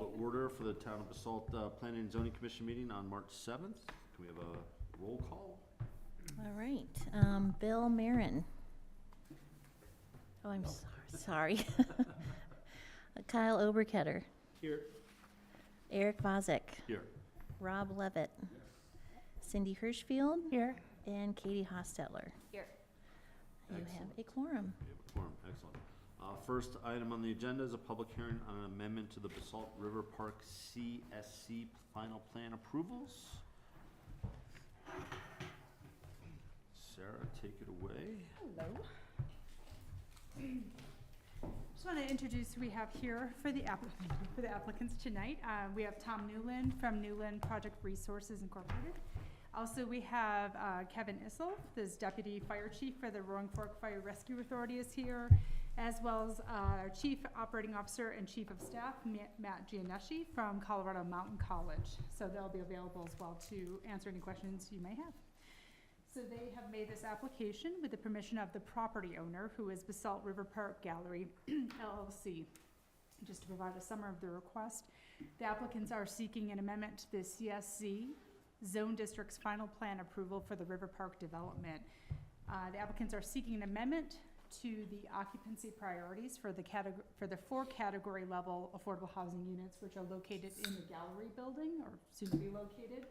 to order for the Town of Basalt Planning and Zoning Commission meeting on March 7th. Can we have a roll call? All right, Bill Marin. Oh, I'm sorry. Kyle Oberketter. Here. Eric Vozek. Here. Rob Levitt. Cindy Hirschfield. Here. And Katie Hostetler. Here. You have a quorum. We have a quorum, excellent. First item on the agenda is a public hearing on an amendment to the Basalt River Park CSC final plan approvals. Sarah, take it away. Hello. Just want to introduce who we have here for the applicants tonight. We have Tom Newland from Newland Project Resources Incorporated. Also, we have Kevin Issel, this Deputy Fire Chief for the Roaring Fork Fire Rescue Authority is here, as well as our Chief Operating Officer and Chief of Staff, Matt Gianeschi from Colorado Mountain College. So they'll be available as well to answer any questions you may have. So they have made this application with the permission of the property owner, who is Basalt River Park Gallery, LLC. Just to provide a summary of the request, the applicants are seeking an amendment to the CSC Zone District's final plan approval for the River Park development. The applicants are seeking an amendment to the occupancy priorities for the 4 category level affordable housing units, which are located in the gallery building, or soon to be located.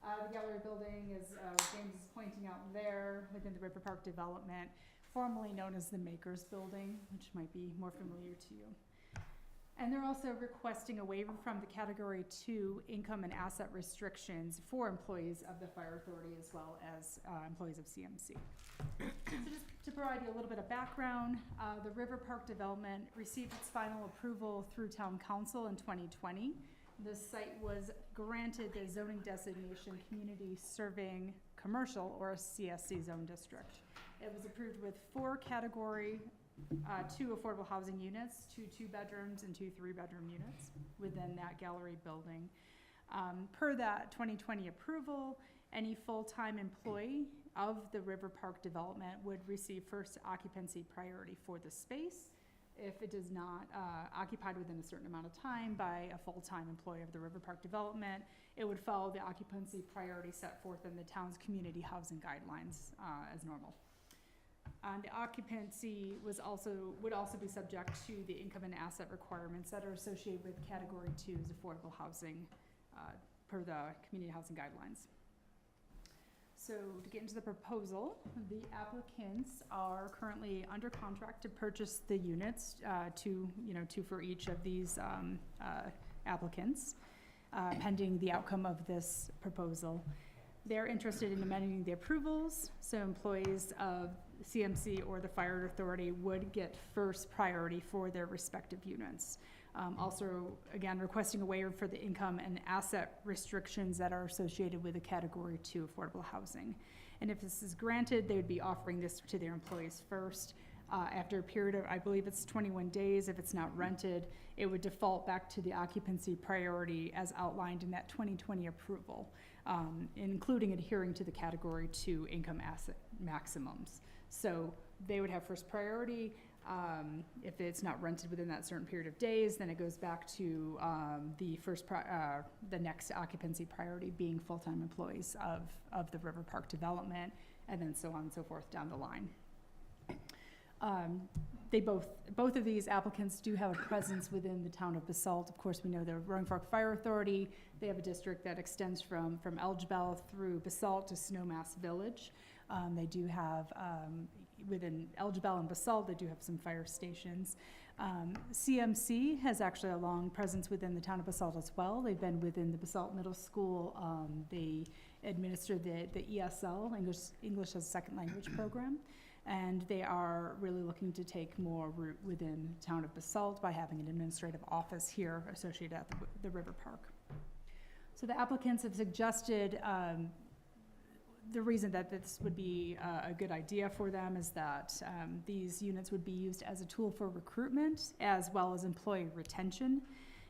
The gallery building is, James is pointing out there, within the River Park development, formerly known as the Makers Building, which might be more familiar to you. And they're also requesting a waiver from the Category 2 income and asset restrictions for employees of the Fire Authority as well as employees of CMC. So just to provide you a little bit of background, the River Park development received its final approval through Town Council in 2020. The site was granted the zoning designation Community Serving Commercial, or a CSC zone district. It was approved with 4 category 2 affordable housing units, 2 2-bedrooms and 2 3-bedroom units within that gallery building. Per that 2020 approval, any full-time employee of the River Park development would receive first occupancy priority for the space if it is not occupied within a certain amount of time by a full-time employee of the River Park development. It would follow the occupancy priority set forth in the town's community housing guidelines as normal. The occupancy would also be subject to the income and asset requirements that are associated with Category 2's affordable housing per the community housing guidelines. So to get into the proposal, the applicants are currently under contract to purchase the units, 2 for each of these applicants, pending the outcome of this proposal. They're interested in amending the approvals, so employees of CMC or the Fire Authority would get first priority for their respective units. Also, again, requesting a waiver for the income and asset restrictions that are associated with the Category 2 affordable housing. And if this is granted, they would be offering this to their employees first. After a period of, I believe it's 21 days, if it's not rented, it would default back to the occupancy priority as outlined in that 2020 approval, including adhering to the Category 2 income asset maximums. So they would have first priority. If it's not rented within that certain period of days, then it goes back to the next occupancy priority being full-time employees of the River Park development, and then so on and so forth down the line. Both of these applicants do have a presence within the town of Basalt. Of course, we know the Roaring Fork Fire Authority. They have a district that extends from Elgebel through Basalt to Snowmass Village. They do have, within Elgebel and Basalt, they do have some fire stations. CMC has actually a long presence within the town of Basalt as well. They've been within the Basalt Middle School. They administer the ESL, English as a Second Language program. And they are really looking to take more root within the town of Basalt by having an administrative office here associated at the River Park. So the applicants have suggested the reason that this would be a good idea for them is that these units would be used as a tool for recruitment as well as employee retention.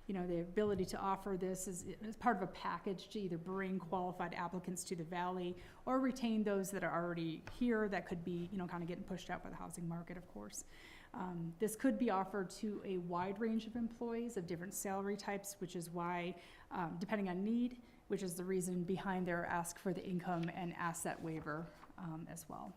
the ability to offer this is part of a package to either bring qualified applicants to the valley or retain those that are already here that could be, kind of getting pushed out by the housing market, of course. This could be offered to a wide range of employees of different salary types, which is why, depending on need, which is the reason behind their ask for the income and asset waiver as well.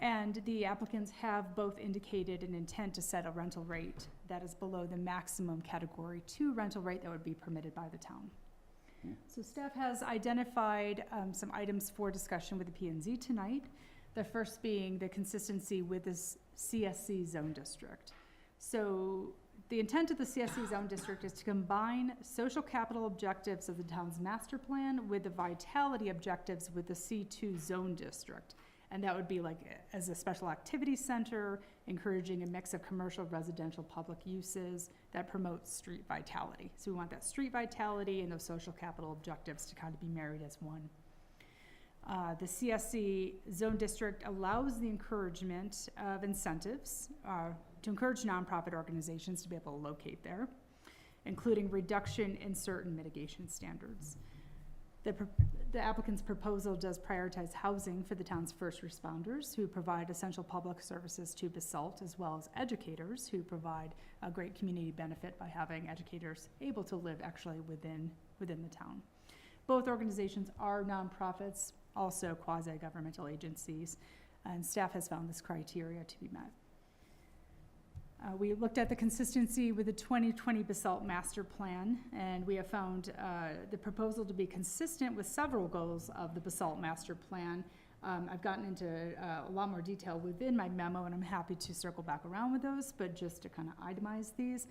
And the applicants have both indicated an intent to set a rental rate that is below the maximum Category 2 rental rate that would be permitted by the town. So staff has identified some items for discussion with the P&Z tonight. The first being the consistency with this CSC zone district. So the intent of the CSC zone district is to combine social capital objectives of the town's master plan with the vitality objectives with the C2 zone district. And that would be like as a special activity center, encouraging a mix of commercial, residential, public uses that promotes street vitality. So we want that street vitality and those social capital objectives to kind of be married as one. The CSC zone district allows the encouragement of incentives to encourage nonprofit organizations to be able to locate there, including reduction in certain mitigation standards. The applicant's proposal does prioritize housing for the town's first responders who provide essential public services to Basalt, as well as educators who provide a great community benefit by having educators able to live actually within the town. Both organizations are nonprofits, also quasi-governmental agencies, and staff has found this criteria to be met. We looked at the consistency with the 2020 Basalt Master Plan, and we have found the proposal to be consistent with several goals of the Basalt Master Plan. I've gotten into a lot more detail within my memo, and I'm happy to circle back around with those, but just to kind of itemize these.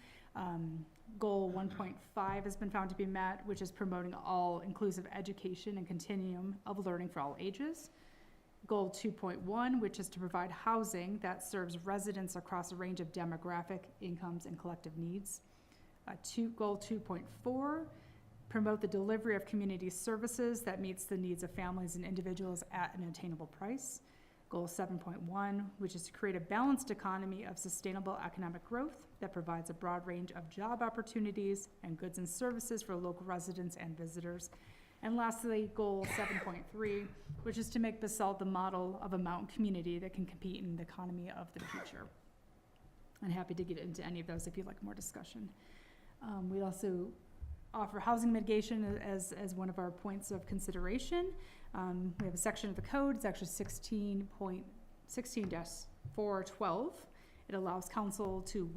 Goal 1.5 has been found to be met, which is promoting all-inclusive education and continuum of learning for all ages. Goal 2.1, which is to provide housing that serves residents across a range of demographic, incomes, and collective needs. Goal 2.4, promote the delivery of community services that meets the needs of families and individuals at an attainable price. Goal 7.1, which is to create a balanced economy of sustainable economic growth that provides a broad range of job opportunities and goods and services for local residents and visitors. And lastly, goal 7.3, which is to make Basalt the model of a mountain community that can compete in the economy of the future. I'm happy to get into any of those if you'd like more discussion. We also offer housing mitigation as one of our points of consideration. We have a section of the code, it's actually 16.16-412. It allows council to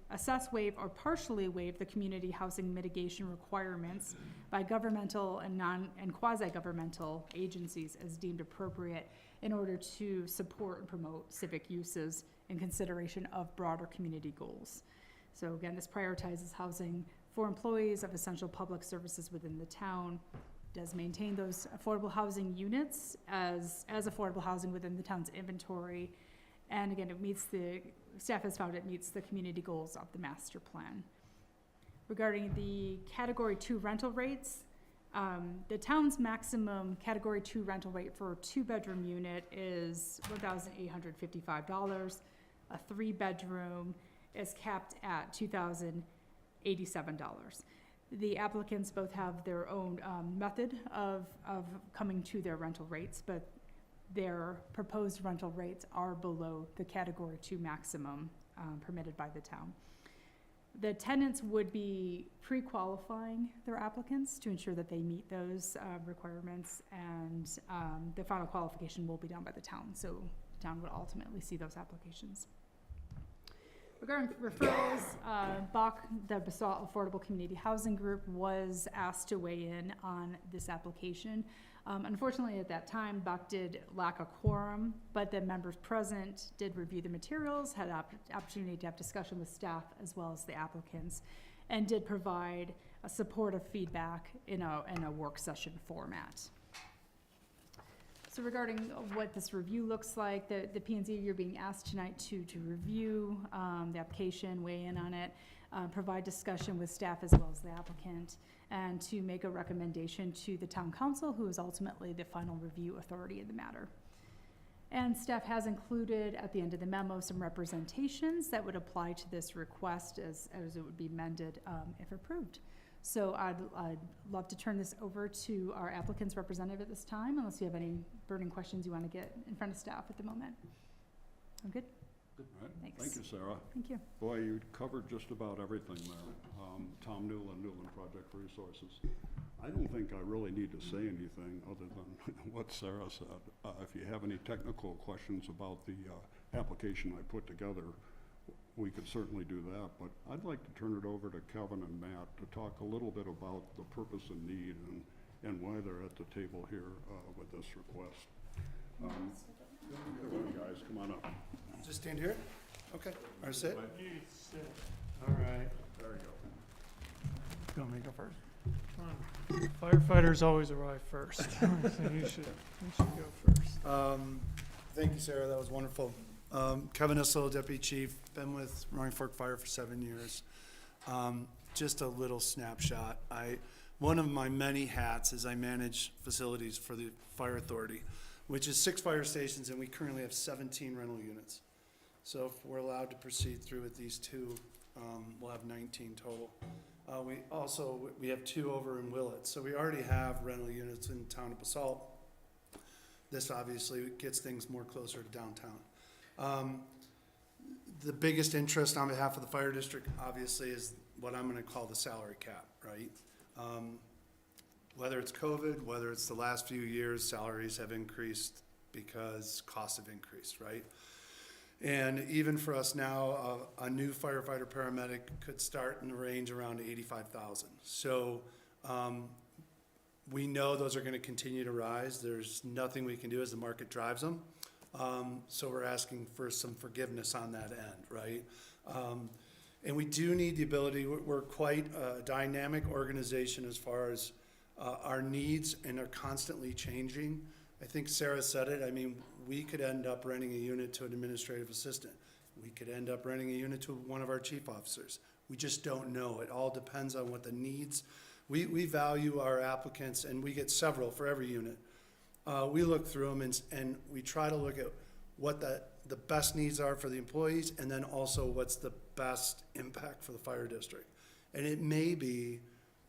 assess, waive, or partially waive the community housing mitigation requirements by governmental and quasi-governmental agencies as deemed appropriate in order to support and promote civic uses in consideration of broader community goals. So again, this prioritizes housing for employees of essential public services within the town, does maintain those affordable housing units as affordable housing within the town's inventory, and again, staff has found it meets the community goals of the master plan. Regarding the Category 2 rental rates, the town's maximum Category 2 rental rate for a 2-bedroom unit is $1,855. A 3-bedroom is capped at $2,087. The applicants both have their own method of coming to their rental rates, but their proposed rental rates are below the Category 2 maximum permitted by the town. The tenants would be pre-qualifying their applicants to ensure that they meet those requirements, and the final qualification will be done by the town, so the town would ultimately see those applications. Regarding referrals, BAC, the Basalt Affordable Community Housing Group, was asked to weigh in on this application. Unfortunately, at that time, BAC did lack a quorum, but the members present did review the materials, had opportunity to have discussion with staff as well as the applicants, and did provide a supportive feedback in a work session format. So regarding what this review looks like, the P&Z, you're being asked tonight to review the application, weigh in on it, provide discussion with staff as well as the applicant, and to make a recommendation to the town council, who is ultimately the final review authority in the matter. And staff has included at the end of the memo some representations that would apply to this request as it would be amended if approved. So I'd love to turn this over to our applicant's representative at this time, unless you have any burning questions you want to get in front of staff at the moment. I'm good? Good. All right. Thanks. Thank you, Sarah. Thank you. Boy, you covered just about everything there. Tom Newland, Newland Project Resources. I don't think I really need to say anything other than what Sarah said. If you have any technical questions about the application I put together, we could certainly do that. But I'd like to turn it over to Kevin and Matt to talk a little bit about the purpose and need and why they're at the table here with this request. Guys, come on up. Just stand here? Okay, or sit? All right. There you go. You want me to go first? Firefighters always arrive first, so you should go first. Thank you, Sarah, that was wonderful. Kevin Issel, Deputy Chief, been with Roaring Fork Fire for 7 years. Just a little snapshot. One of my many hats is I manage facilities for the Fire Authority, which is 6 fire stations, and we currently have 17 rental units. So if we're allowed to proceed through with these 2, we'll have 19 total. We have 2 over in Willett, so we already have rental units in town of Basalt. This obviously gets things more closer to downtown. The biggest interest on behalf of the fire district obviously is what I'm gonna call the salary cap, right? Whether it's COVID, whether it's the last few years, salaries have increased because costs have increased, right? And even for us now, a new firefighter paramedic could start in the range around 85,000. So we know those are going to continue to rise. There's nothing we can do as the market drives them. So we're asking for some forgiveness on that end, right? And we do need the ability. We're quite a dynamic organization as far as our needs, and are constantly changing. I think Sarah said it. I mean, we could end up renting a unit to an administrative assistant. We could end up renting a unit to one of our chief officers. We just don't know. It all depends on what the needs. We value our applicants, and we get several for every unit. We look through them and we try to look at what the best needs are for the employees, and then also what's the best impact for the fire district. And it may be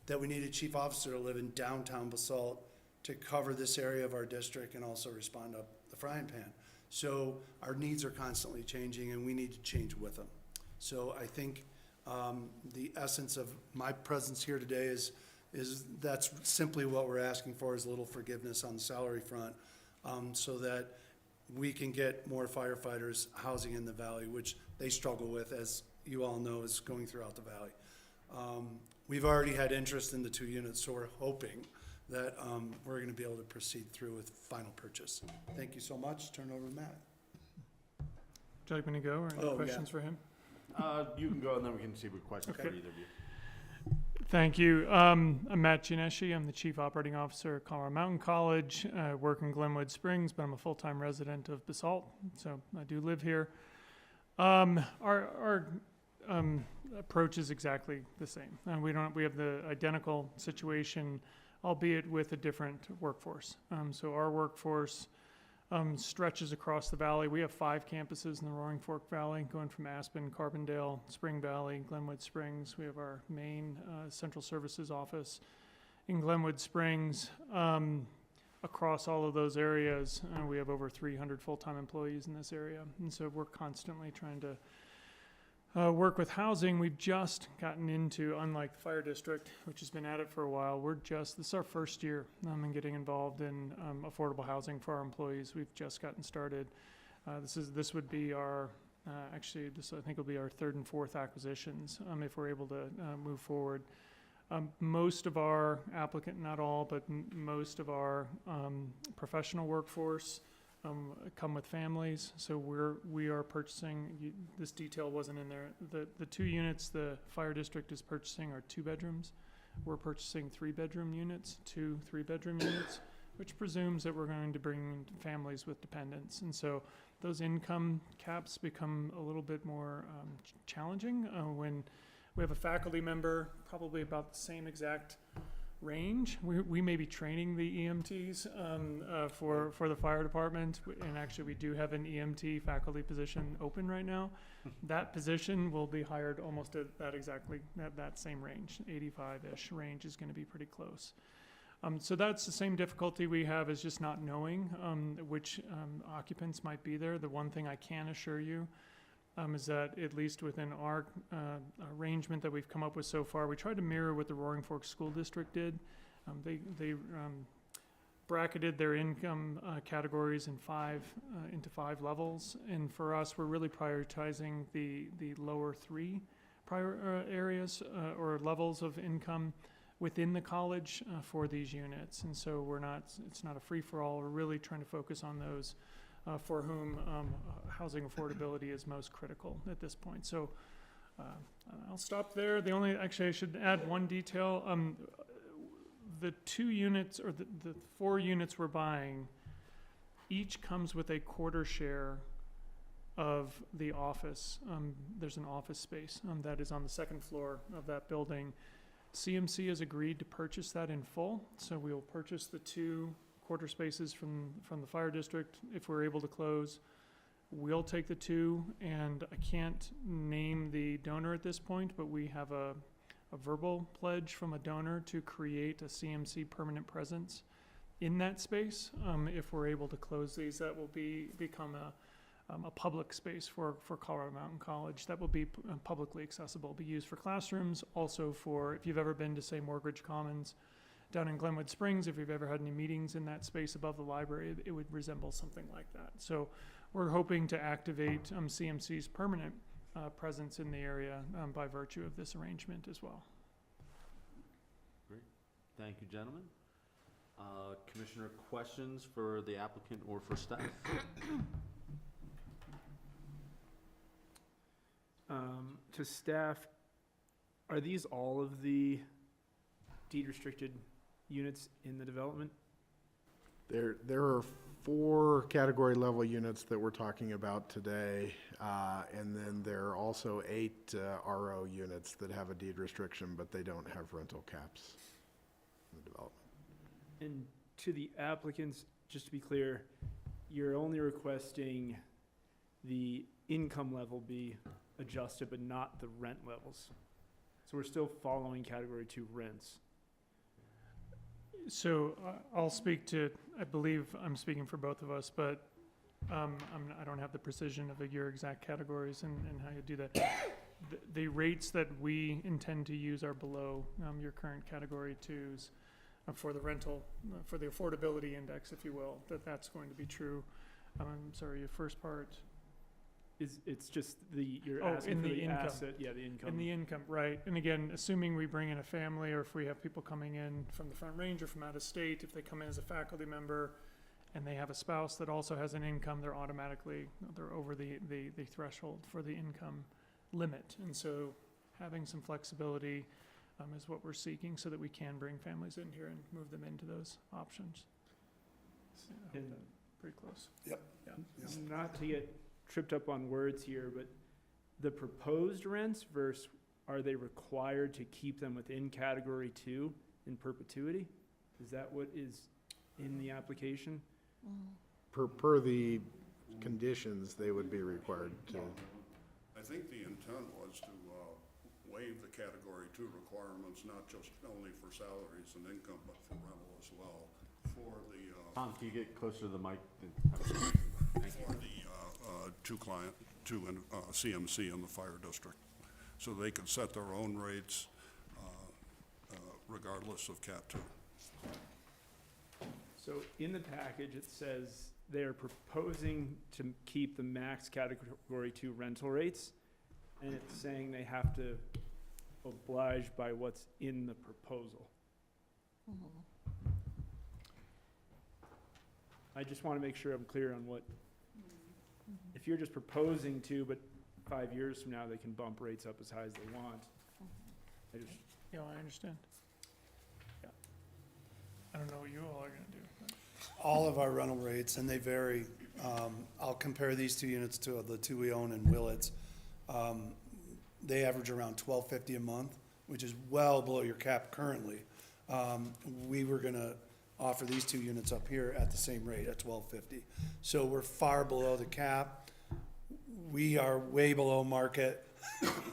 that we need a chief officer to live in downtown Basalt to cover this area of our district and also respond up the frying pan. So our needs are constantly changing, and we need to change with them. So I think the essence of my presence here today is that's simply what we're asking for, is a little forgiveness on the salary front, so that we can get more firefighters housing in the valley, which they struggle with, as you all know, is going throughout the valley. We've already had interest in the 2 units, so we're hoping that we're going to be able to proceed through with final purchase. Thank you so much. Turn it over to Matt. Would you like me to go, or any questions for him? You can go, and then we can see what questions for Okay. either of you. Thank you. I'm Matt Gianeschi. I'm the Chief Operating Officer at Colorado Mountain College. I work in Glenwood Springs, but I'm a full-time resident of Basalt, so I do live here. Our approach is exactly the same. We have the identical situation, albeit with a different workforce. So our workforce stretches across the valley. We have 5 campuses in the Roaring Fork Valley, going from Aspen, Carbondale, Spring Valley, Glenwood Springs. We have our main central services office in Glenwood Springs. Across all of those areas, we have over 300 full-time employees in this area. And so we're constantly trying to work with housing. We've just gotten into, unlike the fire district, which has been at it for a while, this is our first year in getting involved in affordable housing for our employees. We've just gotten started. This would be our, I think will be our 3rd and 4th acquisitions if we're able to move forward. Most of our not all, but most of our professional workforce come with families, so we are purchasing. This detail wasn't in there. The 2 units the fire district is purchasing are 2 bedrooms. We're purchasing 3-bedroom units, 2 3-bedroom units, which presumes that we're going to bring in families with dependents, and so those income caps become a little bit more challenging when we have a faculty member, probably about the same exact range. We may be training the EMTs for the fire department, and actually we do have an EMT faculty position open right now. That position will be hired almost at that same range, 85-ish range is going to be pretty close. So that's the same difficulty we have, is just not knowing which occupants might be there. The one thing I can assure you is that at least within our arrangement that we've come up with so far, we tried to mirror what the Roaring Forks School District did. They bracketed their income categories into five levels, and for us, we're really prioritizing the lower three areas or levels of income within the college for these units. And so it's not a free-for-all. We're really trying to focus on those for whom housing affordability is most critical at this point. So I'll stop there. Actually, I should add one detail. The 2 units, or the 4 units we're buying, each comes with a quarter share of the office. There's an office space that is on the second floor of that building. CMC has agreed to purchase that in full, so we will purchase the 2 quarter spaces from the fire district if we're able to close. We'll take the 2, and I can't name the donor at this point, but we have a verbal pledge from a donor to create a CMC permanent presence in that space. If we're able to close these, that will become a public space for Colorado Mountain College that will be publicly accessible, be used for classrooms, also for, if you've ever been to, say, Mortgage Commons down in Glenwood Springs, if you've ever had any meetings in that space above the library, it would resemble something like that. So we're hoping to activate CMC's permanent presence in the area by virtue of this arrangement as well. Great. Thank you, gentlemen. Commissioner, questions for the applicant or for staff? To staff, are these all of the deed restricted units in the development? There are 4 category level units that we're talking about today, and then there are also 8 RO units that have a deed restriction, but they don't have rental caps in the development. And to the applicants, just to be clear, you're only requesting the income level be adjusted, but not the rent levels. So we're still following category 2 rents. So I'll speak to, I believe I'm speaking for both of us, but I don't have the precision of your exact categories and how you do that. The rates that we intend to use are below your current category 2s for the rental, for the affordability index, if you will, that's going to be true. I'm sorry, your first part. It's just you're Oh, asking in for the the income. asset, yeah, the income. In the income, right. And again, assuming we bring in a family, or if we have people coming in from the Front Range or from out of state, if they come in as a faculty member and they have a spouse that also has an income, they're over the threshold for the income limit. And so having some flexibility is what we're seeking, so that we can bring families in here and move them into those options. So I hope And- that pretty close. Yep. Yeah. Yep. Not to get tripped up on words here, but the proposed rents versus, are they required to keep them within category 2 in perpetuity? Is that what is in the application? Per the conditions, they would be required to. I think the intent was to waive the category 2 requirements, not just only for salaries and income, but for rental as well, for the Tom, can you get closer to the mic? for the two in CMC in the fire district, so they could set their own rates regardless of Cat 2. So in the package, it says they're proposing to keep the max category 2 rental rates, and it's saying they have to oblige by what's in the proposal. I just want to make sure I'm clear on what, if you're just proposing to, but 5 years from now, they can bump rates up as high as they want. I just, Yeah, I understand. Yeah. I don't know what you all are gonna do. But. All of our rental rates, and they vary. I'll compare these 2 units to the 2 we own in Willits. They average around $1,250 a month, which is well below your cap currently. we were gonna offer these 2 units up here at the same rate, at $12.50. So we're far below the cap. We are way below market,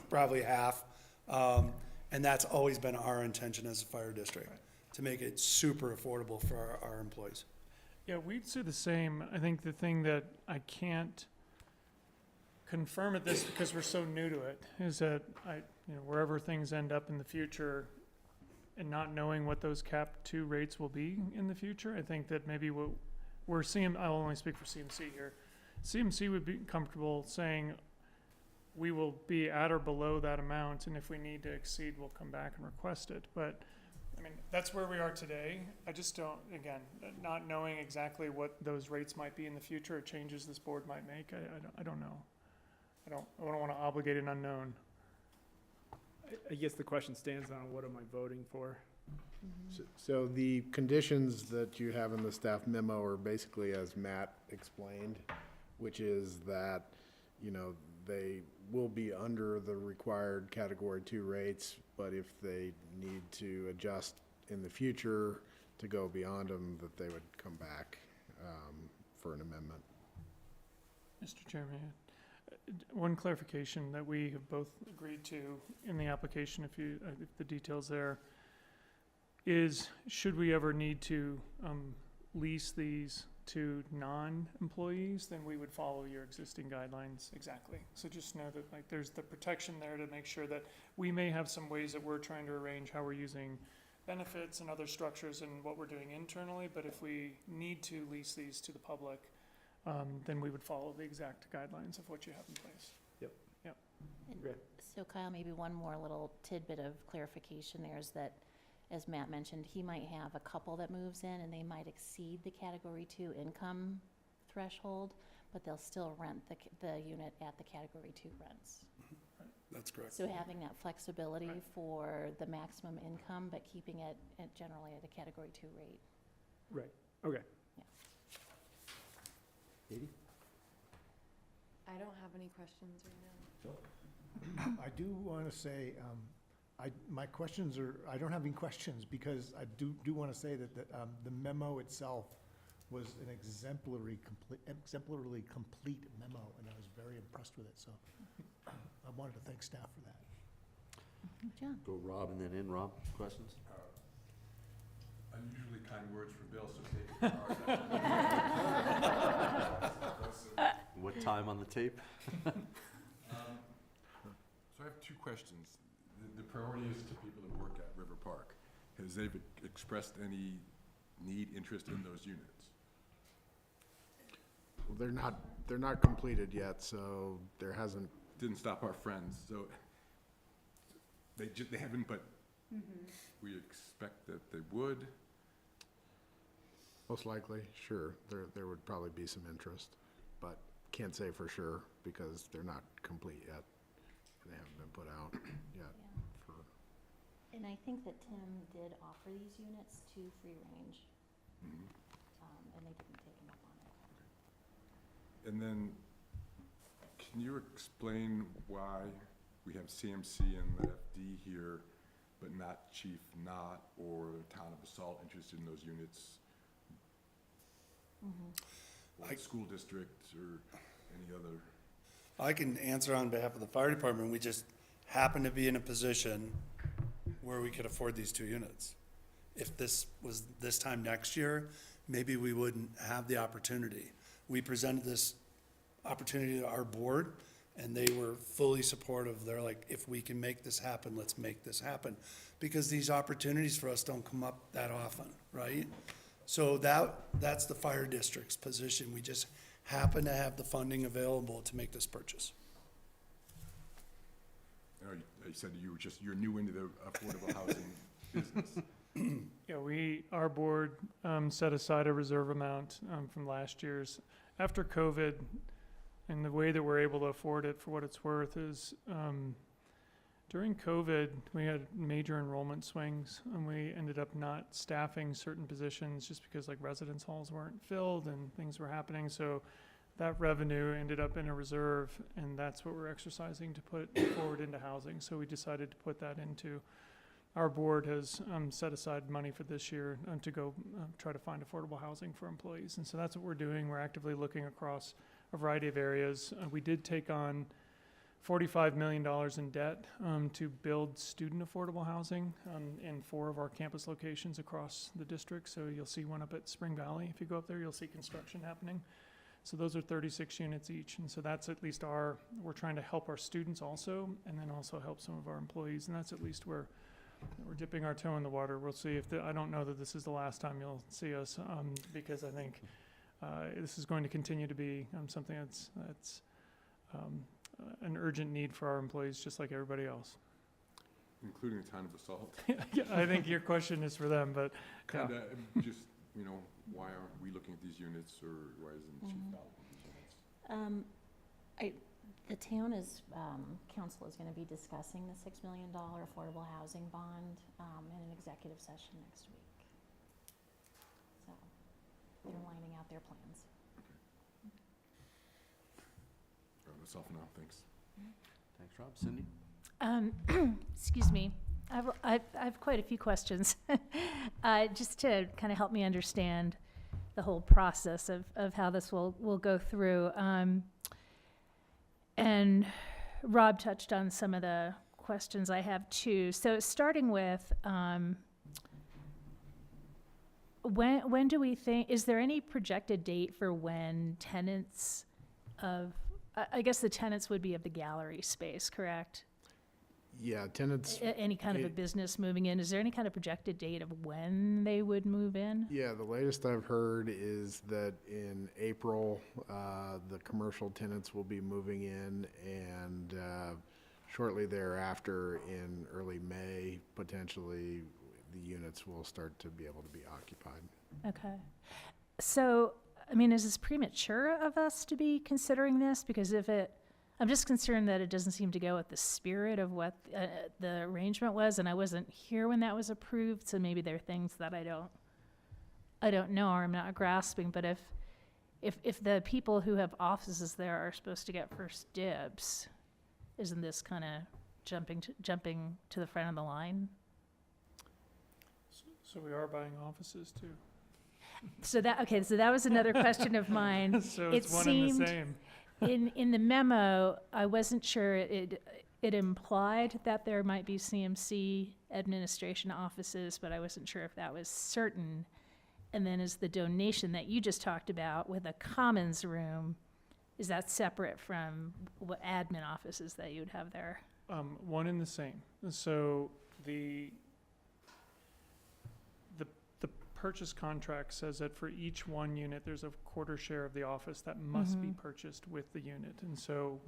probably half. And that's always been our intention as a fire district, to make it super affordable for our employees. Yeah, we'd say the same. I think the thing that I can't confirm at this because we're so new to it is that wherever things end up in the future and not knowing what those cap 2 rates will be in the future, I think that maybe what we're seeing, I'll only speak for CMC here. CMC would be comfortable saying we will be at or below that amount, and if we need to exceed, we'll come back and request it. But I mean, that's where we are today. I just don't, again, not knowing exactly what those rates might be in the future or changes this board might make, I don't know. I don't want to obligate an unknown. I guess the question stands on what am I voting for? So the conditions that you have in the staff memo are basically as Matt explained, which is that, they will be under the required category 2 rates, but if they need to adjust in the future to go beyond them, that they would come back for an amendment. Mr. Chairman, one clarification that we have both agreed to in the application, if the details there, is should we ever need to lease these to non-employees, then we would follow your existing guidelines exactly. So just know that there's the protection there to make sure that we may have some ways that we're trying to arrange how we're using benefits and other structures and what we're doing internally, but if we need to lease these to the public, then we would follow the exact guidelines of what you have in place. Great. So Kyle, maybe one more little tidbit of clarification there is that, as Matt mentioned, he might have a couple that moves in and they might exceed the category 2 income threshold, but they'll still rent the unit at the category 2 rents. That's correct. So having that flexibility Right. for the maximum income, but keeping it generally at a category 2 rate. Right, okay. Katie? I don't have any questions right now. I do want to say, my questions are, I don't have any questions because I do want to say that the memo itself was an exemplarily complete memo, and I was very impressed with it. So I wanted to thank staff for that. John? Go Rob and then in. Rob, questions? Unusually kind words for Bill, so take it. What time on the tape? So I have 2 questions. The priority is to people that work at River Park. Has they expressed any interest in those units? Well, they're not completed yet, so there hasn't. Didn't stop our friends, so they haven't, but we expect that they would. Most likely, sure, there would probably be some interest, but can't say for sure because they're not complete yet. They haven't been put out yet. Yeah. And I think that Tim did offer these units to Free Range, and they didn't take him up on it. And then, can you explain why we have CMC and the FD here, but not Chief Knott or the town of Basalt interested in those units? Or the school district or any other? I can answer on behalf of the fire department. We just happen to be in a position where we could afford these 2 units. If this was this time next year, maybe we wouldn't have the opportunity. We presented this opportunity to our board, and they were fully supportive. They're like, if we can make this happen, let's make this happen. Because these opportunities for us don't come up that often, right? So that's the fire district's position. We just happen to have the funding available to make this purchase. You said you're new into the affordable housing business. Yeah, our board set aside a reserve amount from last year's. After COVID, and the way that we're able to afford it for what it's worth is during COVID, we had major enrollment swings, and we ended up not staffing certain positions just because residence halls weren't filled and things were happening. So that revenue ended up in a reserve, and that's what we're exercising to put forward into housing. So we decided to put that into our board has set aside money for this year to go try to find affordable housing for employees. And so that's what we're doing. We're actively looking across a variety of areas. We did take on $45 million in debt to build student affordable housing in 4 of our campus locations across the district. So you'll see one up at Spring Valley. If you go up there, you'll see construction happening. So those are 36 units each. And so that's at least we're trying to help our students also, and then also help some of our employees. And that's at least where we're dipping our toe in the water. We'll see if I don't know that this is the last time you'll see us, because I think this is going to continue to be something that's an urgent need for our employees, just like everybody else. Including the town of Basalt. Yeah, I think your question is for them, but yeah. Kinda, just, why aren't we looking at these units, or why isn't Chief not looking at these units? The town council is gonna be discussing the $6 million affordable housing bond, in an executive session next week. So, they're lining out their plans. That's all for now, thanks. Thanks, Rob. Cindy? Excuse me. I have quite a few questions, just to kind of help me understand the whole process of how this will go through. And Rob touched on some of the questions I have too. So starting with, when do we think, is there any projected date for when tenants I guess the tenants would be of the gallery space, correct? Yeah, tenants. Any kind of a business moving in, is there any kind of projected date of when they would move in? Yeah, the latest I've heard is that in April, the commercial tenants will be moving in, and shortly thereafter, in early May, potentially, the units will start to be able to be occupied. Okay. So, I mean, is this premature of us to be considering this? Because I'm just concerned that it doesn't seem to go with the spirit of what the arrangement was, and I wasn't here when that was approved, so maybe there are things that I don't know or I'm not grasping. But if the people who have offices there are supposed to get first dibs, isn't this kind of jumping to the front of the line? So we are buying offices too. So that was another question of mine. So it's one and the same. In the memo, I wasn't sure, it implied that there might be CMC administration offices, but I wasn't sure if that was certain. And then is the donation that you just talked about with a commons room, is that separate from what admin offices that you'd have there? One and the same. So the purchase contract says that for each one unit, there's a quarter share of the office that must be purchased with the unit. And so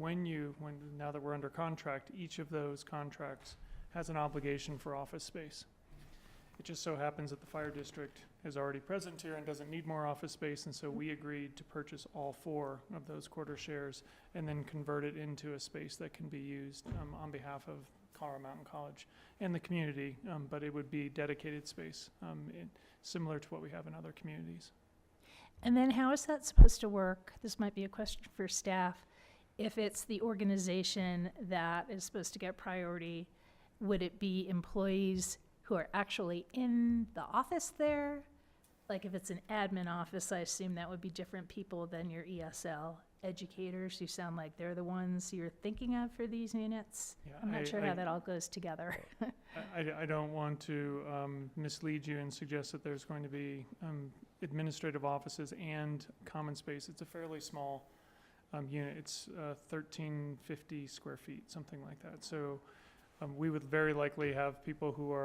now that we're under contract, each of those contracts has an obligation for office space. It just so happens that the fire district is already present here and doesn't need more office space, and so we agreed to purchase all 4 of those quarter shares and then convert it into a space that can be used on behalf of Colorado Mountain College and the community, but it would be dedicated space, similar to what we have in other communities. And then how is that supposed to work? This might be a question for staff. If it's the organization that is supposed to get priority, would it be employees who are actually in the office there? Like if it's an admin office, I assume that would be different people than your ESL educators who sound like they're the ones you're thinking of for these units. Yeah, I'm not sure how that all goes together. I don't want to mislead you and suggest that there's going to be administrative offices and common space. It's a fairly small unit. It's 1,350 square feet, something like that. So we would very likely have people who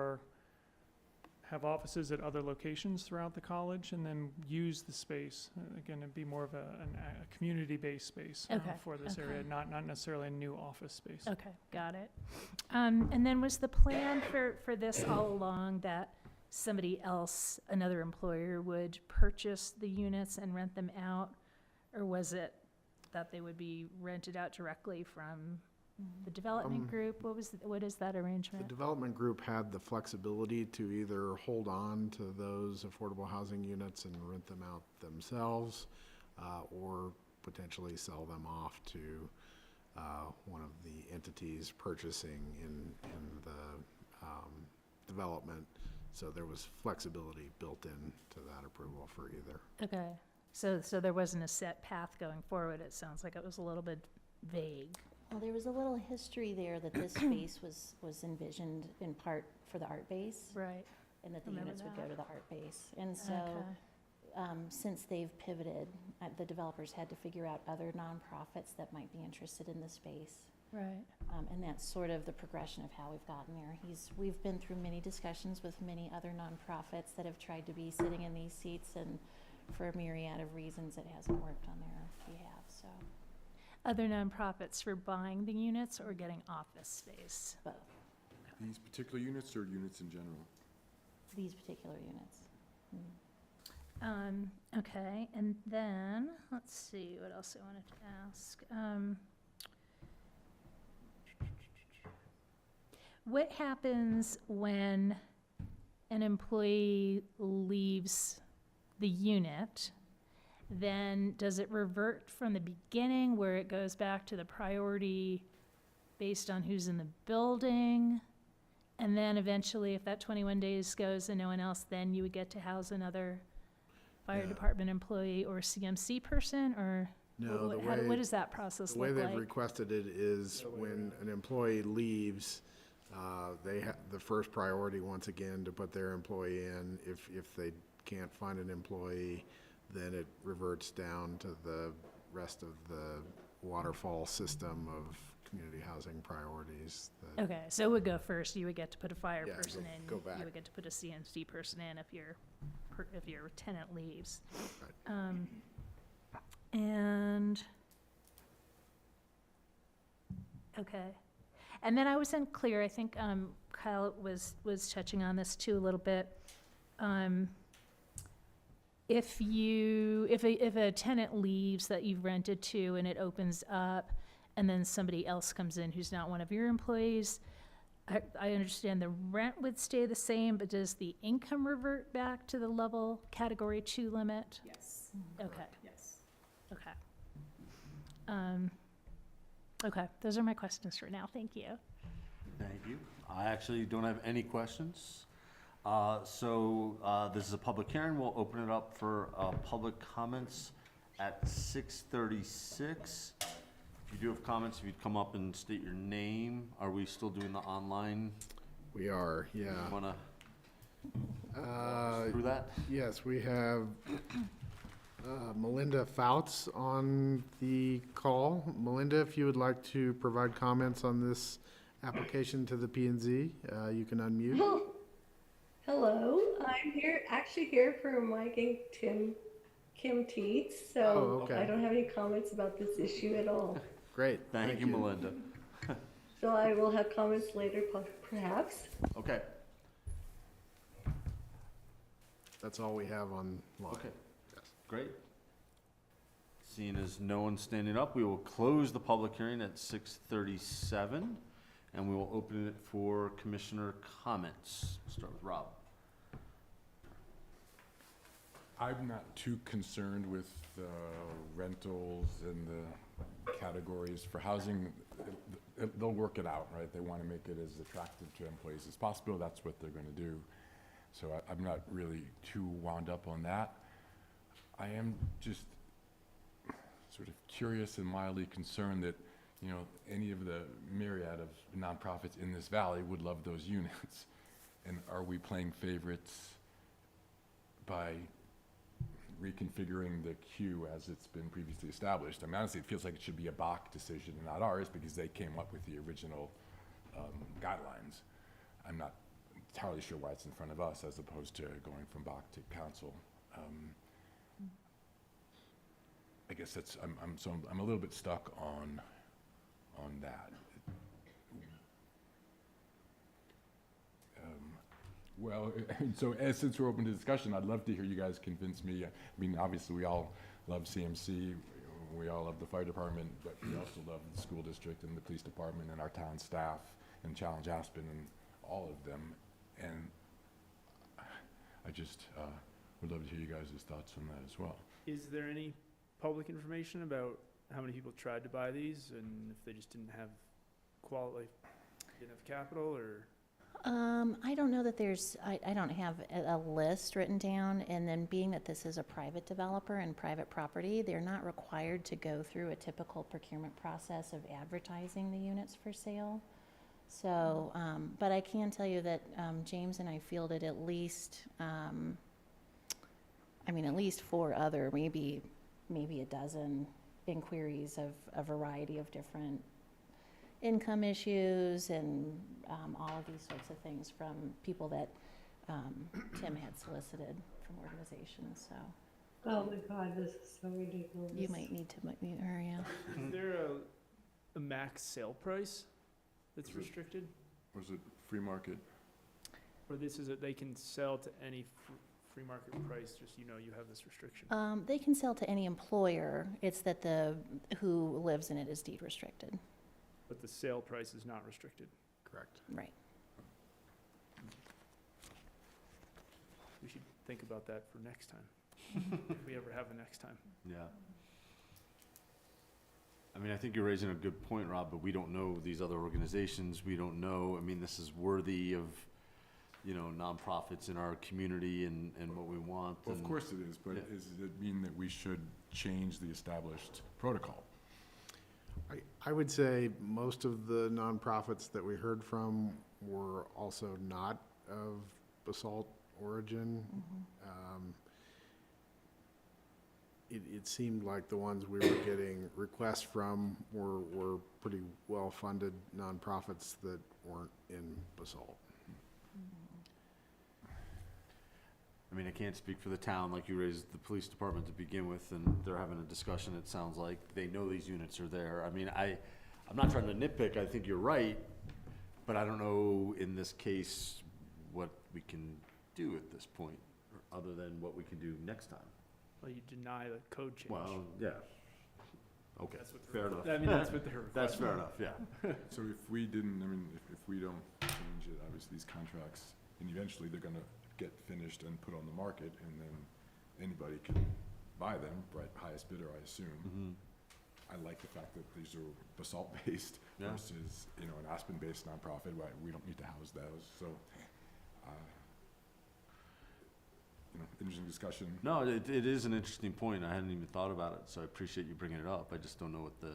have offices at other locations throughout the college and then use the space. Again, it'd be more of a community-based space for this area, not necessarily a new office space. Okay, got it. And then was the plan for this all along that somebody else, another employer, would purchase the units and rent them out? Or was it that they would be rented out directly from the development group? What is that arrangement? The development group had the flexibility to either hold on to those affordable housing units and rent them out themselves, or potentially sell them off to one of the entities purchasing in the development. So there was flexibility built in to that approval for either. Okay, so there wasn't a set path going forward. It sounds like it was a little bit vague. Well, there was a little history there that this space was envisioned in part for the art base, Right. and that the Remember units would go that. to the art base. And so, Okay. since they've pivoted, the developers had to figure out other nonprofits that might be interested in the space. Right. And that's sort of the progression of how we've gotten there. We've been through many discussions with many other nonprofits that have tried to be sitting in these seats, and for a myriad of reasons, it hasn't worked on their behalf, so, Other nonprofits for buying the units or getting office space? but These particular units or units in general? these particular units. Okay, and then, let's see, what else I wanted to ask. What happens when an employee leaves the unit? Then does it revert from the beginning where it goes back to the priority based on who's in the building? And then eventually, if that 21 days goes and no one else, then you would get to house another fire Yeah. department employee or CMC person, or No, the what way, does that process the way look they've like? requested it is when an employee leaves, they have the first priority, once again, to put their employee in. If they can't find an employee, then it reverts down to the rest of the waterfall system of community housing priorities. that- Okay, so it would go first, you would get to put a fire Yeah, person go- in. go back. You would get to put a CMC person in if your tenant leaves. Right. And, okay. And then I was unclear, I think Kyle was touching on this too a little bit. If a tenant leaves that you've rented to and it opens up, and then somebody else comes in who's not one of your employees, I understand the rent would stay the same, but does the income revert back to the level category 2 limit? Yes, Okay, yes. okay. Okay, those are my questions for now, thank you. Thank you. I actually don't have any questions. This is a public hearing. We'll open it up for public comments at 6:36. If you do have comments, if you'd come up and state your name. Are we still doing the online? We are, yeah. Want to Uh, through that? Yes, we have Melinda Fouts on the call. Melinda, if you would like to provide comments on this application to the P and Z, you can unmute. Hello, I'm actually here for Mike and Kim Teets, so Oh, okay. I don't have any comments about this issue at all. Great. Thank you, Melinda. So I will have comments later, perhaps. Okay, That's all we have online. okay, great. Seeing as no one's standing up, we will close the public hearing at 6:37, and we will open it for commissioner comments. Start with Rob. I'm not too concerned with rentals and the categories for housing. They'll work it out, right? They want to make it as attractive to employees as possible. That's what they're going to do. So I'm not really too wound up on that. I am just sort of curious and mildly concerned that, you know, any of the myriad of nonprofits in this valley would love those units. And are we playing favorites by reconfiguring the queue as it's been previously established? I mean, honestly, it feels like it should be a Bach decision and not ours because they came up with the original guidelines. I'm not entirely sure why it's in front of us as opposed to going from Bach to council. I guess that's, I'm a little bit stuck on that. Well, so since we're open to discussion, I'd love to hear you guys convince me. I mean, obviously, we all love CMC, we all love the fire department, but we also love the school district and the police department and our town staff and Challenge Aspen and all of them. And I just would love to hear you guys' thoughts on that as well. Is there any public information about how many people tried to buy these and if they just didn't have capital or? I don't know that I don't have a list written down, and then being that this is a private developer and private property, they're not required to go through a typical procurement process of advertising the units for sale. So, but I can tell you that, James and I fielded at least, at least 4 other, maybe a dozen inquiries of a variety of different income issues and all of these sorts of things from people that Tim had solicited from organizations, so Oh my God, this is so ridiculous. you might need to mute her, yeah. Is there a max sale price that's Is it- restricted? Was it free market? Or this is they can sell to any free market price, just you have this restriction? They can sell to any employer, it's that who lives in it is deed restricted, But the sale price is not restricted. Correct. right. We should think about that for next time, if we ever have a next time. Yeah. I think you're raising a good point, Rob, but we don't know these other organizations. We don't know, this is worthy of, nonprofits in our community and what we want. Well, of and- course it is, but Yeah. does it mean that we should change the established protocol? I would say most of the nonprofits that we heard from were also not of Basalt origin. It seemed like the ones we were getting requests from were pretty well-funded nonprofits that weren't in Basalt. I can't speak for the town, like you raised the police department to begin with, and they're having a discussion, it sounds like. They know these units are there. I'm not trying to nitpick, I think you're right, but I don't know in this case what we can do at this point, other than what we can do next time. Well, you deny the code change. Well, yeah. Okay, That's what fair enough. that's what they're That's requesting. fair enough, yeah. So if we didn't, if we don't change it, obviously these contracts, and eventually they're gonna get finished and put on the market, and then anybody can buy them, right, highest bidder, I assume. Mhm. I like the fact that these are Basalt-based Yeah. versus, an Aspen-based nonprofit, right, we don't need to house those, so, interesting discussion. No, it is an interesting point. I hadn't even thought about it, so I appreciate you bringing it up. I just don't know what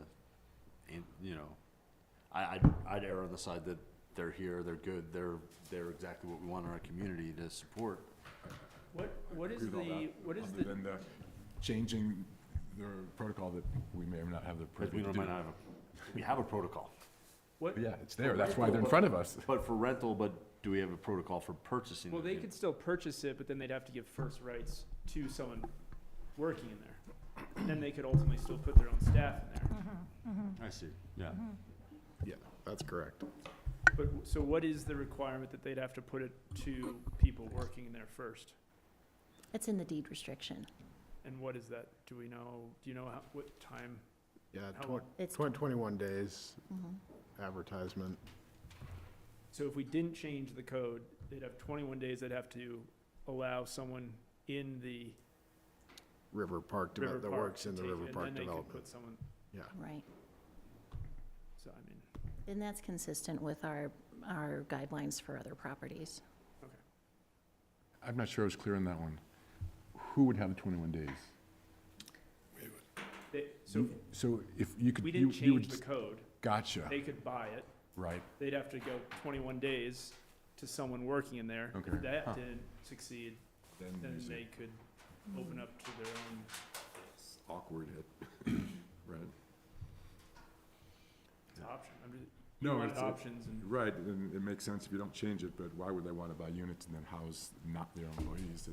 I'd err on the side that they're here, they're good, they're exactly what we want in our community to support. What is Agree with all the, that, what is other the, than the changing the protocol that we may or not have the Because privilege to do. we have a protocol, what, Yeah, it's there, that's why they're in front of us. but for rental, but do we have a protocol for purchasing? well, the they unit? could still purchase it, but then they'd have to give first rights to someone working in there. And then they could ultimately still put their own staff in there. I see, yeah. Yeah, that's correct. But, so what is the requirement that they'd have to put it to people working in there first? It's in the deed restriction. And what is that? Do you know what time? Yeah, How long? It's, 21 days mhm. advertisement. So if we didn't change the code, they'd have 21 days, they'd have to allow someone in the River Park, River that Park works to in the take it, River Park and then they could development. put someone, Yeah. Right. so And that's consistent with our guidelines for other properties. I'm not sure I was clear on that one. Who would have the 21 days? so So if you could, we you didn't you change the would, code, gotcha, they could buy it, right, they'd have to go 21 days to someone working in there. Okay. If that Huh. didn't succeed, then then there's they could open up to their own. awkward hit, right? It's an option. No, You wanted it's- options and. Right, and it makes sense if you don't change it, but why would they want to buy units and then house not their employees?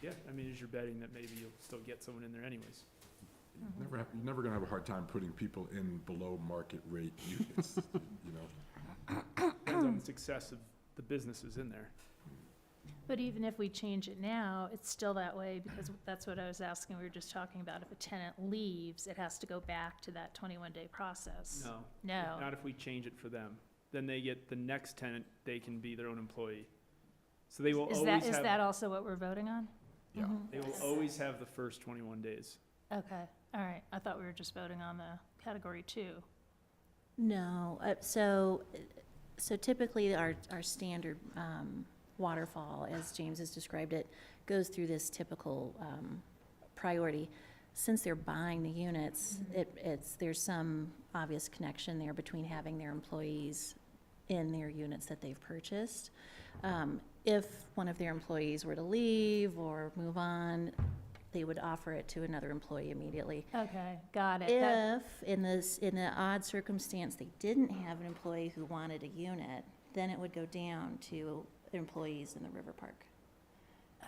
Yeah, as you're betting that maybe you'll still get someone in there anyways. You're never gonna have a hard time putting people in below market rate units, Depends on the success of the businesses in there. But even if we change it now, it's still that way, because that's what I was asking, we were just talking about, if a tenant leaves, it has to go back to that 21-day process. No. No. Not if we change it for them. Then they get the next tenant, they can be their own employee. So they will Is always that have, also what we're voting on? Yeah. Mhm. they will always have the first 21 days. Okay, all right, I thought we were just voting on the category 2. No, so So typically, our standard waterfall, as James has described it, goes through this typical priority. Since they're buying the units, there's some obvious connection there between having their employees in their units that they've purchased. If one of their employees were to leave or move on, they would offer it to another employee immediately. Okay, got it. If, in the odd circumstance, they didn't have an employee who wanted a unit, then it would go down to employees in the river park.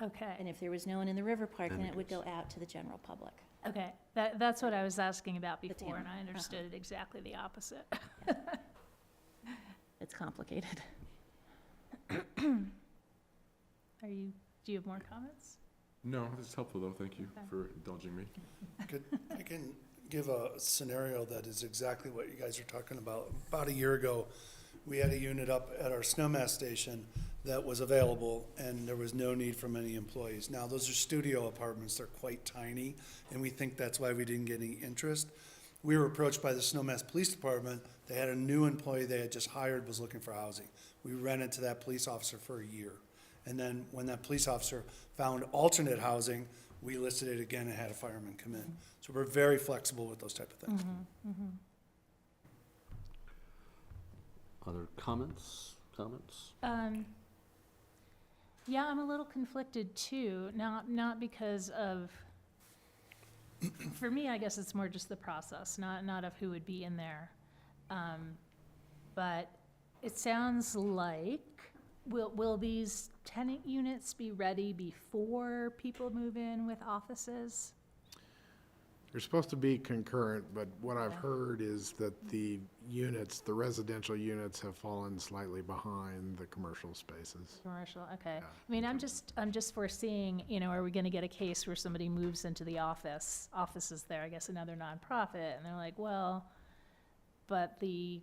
Okay, And if there was no one in the river park, Then then it it would goes. go out to the general public. okay. That's what I was asking about The before, and town. I understood it exactly the opposite. It's complicated. Do you have more comments? No, this is helpful though, thank you Okay. for indulging me. I can give a scenario that is exactly what you guys are talking about. About a year ago, we had a unit up at our snowmass station that was available, and there was no need for many employees. Now, those are studio apartments, they're quite tiny, and we think that's why we didn't get any interest. We were approached by the Snowmass Police Department. They had a new employee they had just hired, was looking for housing. We rented to that police officer for a year. And then when that police officer found alternate housing, we listed it again and had a fireman come in. So we're very flexible with those type of things. Other comments? Yeah, I'm a little conflicted too, not because of, for me, I guess it's more just the process, not of who would be in there. But it sounds like, will these tenant units be ready before people move in with offices? They're supposed to be concurrent, but what I've Yeah. heard is that the units, the residential units have fallen slightly behind the commercial spaces. Commercial, okay. Yeah. I mean, I'm just foreseeing, are we gonna get a case where somebody moves into the office is there, I guess another nonprofit, and they're like, well, but the,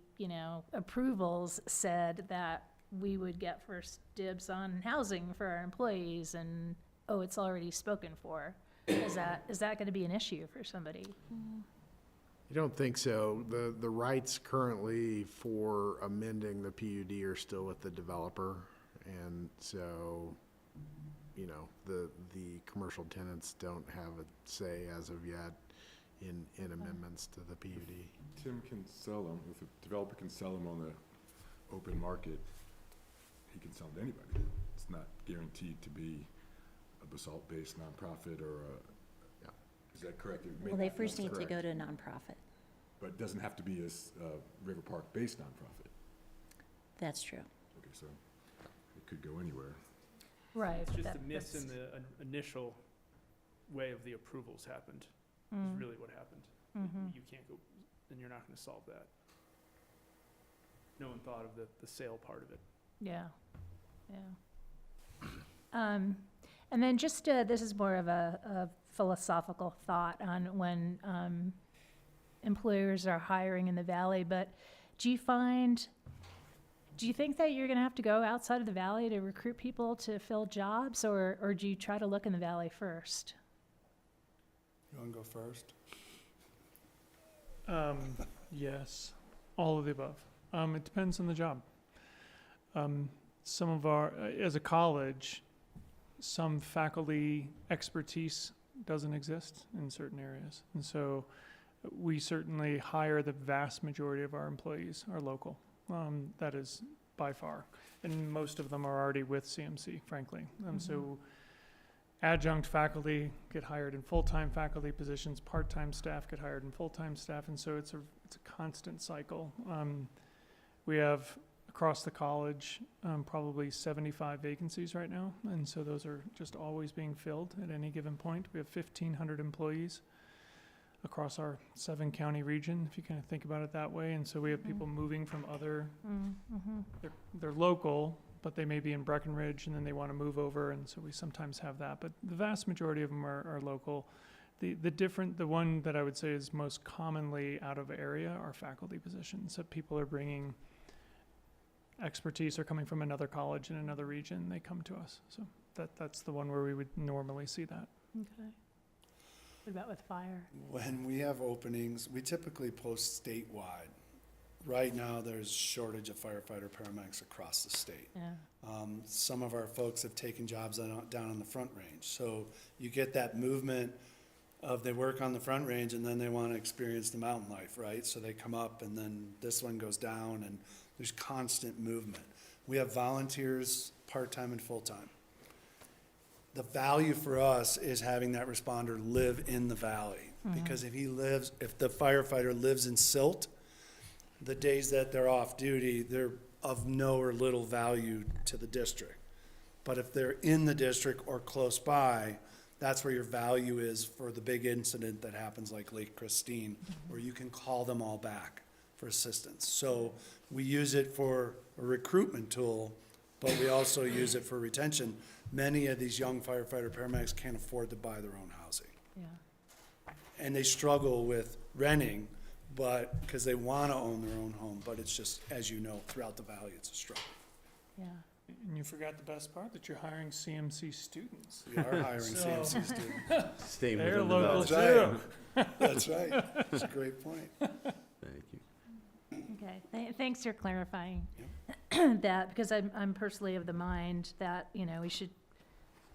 approvals said that we would get first dibs on housing for our employees, and, oh, it's already spoken for. Is that gonna be an issue for somebody? You don't think so? The rights currently for amending the PUD are still with the developer, and so, the commercial tenants don't have a say as of yet in amendments to the PUD. Tim can sell them, if a developer can sell them on the open market, he can sell them to anybody. It's not guaranteed to be a Basalt-based nonprofit or Yeah. is that correct? It may Well, they not- first that's need to correct. go to a nonprofit. But it doesn't have to be a River Park-based nonprofit. That's true. Okay, so it could go anywhere. Right. It's but just a that- miss that's- in the initial way of the approvals happened, is Mm, really what happened. mhm. You can't go, and you're not gonna solve that. No one thought of the sale part of it. Yeah, yeah. And then just, this is more of a philosophical thought on when employers are hiring in the valley, but do you think that you're gonna have to go outside of the valley to recruit people to fill jobs, or do you try to look in the valley first? You wanna go first? Yes, all of the above. It depends on the job. Some of as a college, some faculty expertise doesn't exist in certain areas. And so we certainly hire the vast majority of our employees are local. That is by far. And most of them are already with CMC, frankly. So adjunct faculty get hired in full-time faculty positions, part-time staff get hired in full-time staff, and so it's a constant cycle. We have across the college probably 75 vacancies right now, and so those are just always being filled at any given point. We have 1,500 employees across our 7-county region, if you kind of think about it that way, and so we have people moving from other, they're local, but they may be in Breckenridge, and then they want to move over, and so we sometimes have that. But the vast majority of them are local. The one that I would say is most commonly out of area are faculty positions. So people are bringing expertise or coming from another college in another region, they come to us. So that's the one where we would normally see that. Okay. What about with fire? When we have openings, we typically post statewide. right now, there's shortage of firefighter paramedics across the state. Yeah. Some of our folks have taken jobs down on the Front Range. So you get that movement of they work on the Front Range and then they want to experience the mountain life, right? So they come up and then this one goes down and there's constant movement. We have volunteers, part-time and full-time. The value for us is having that responder live in the valley. Because if the firefighter lives in Silt, the days that they're off duty, they're of no or little value to the district. But if they're in the district or close by, that's where your value is for the big incident that happens like Lake Christine, where you can call them all back for assistance. So we use it for a recruitment tool, but we also use it for retention. Many of these young firefighter paramedics can't afford to buy their own housing. Yeah. And they struggle with renting, but, because they want to own their own home, but it's just, as you know, throughout the valley, it's a struggle. Yeah. And you forgot the best part, that you're hiring CMC students. We are hiring So- CMC students. Staying They're within the local valley. too. That's right. That's a great point. Thank you. Okay, thanks for clarifying that, because I'm personally of the mind that, we should,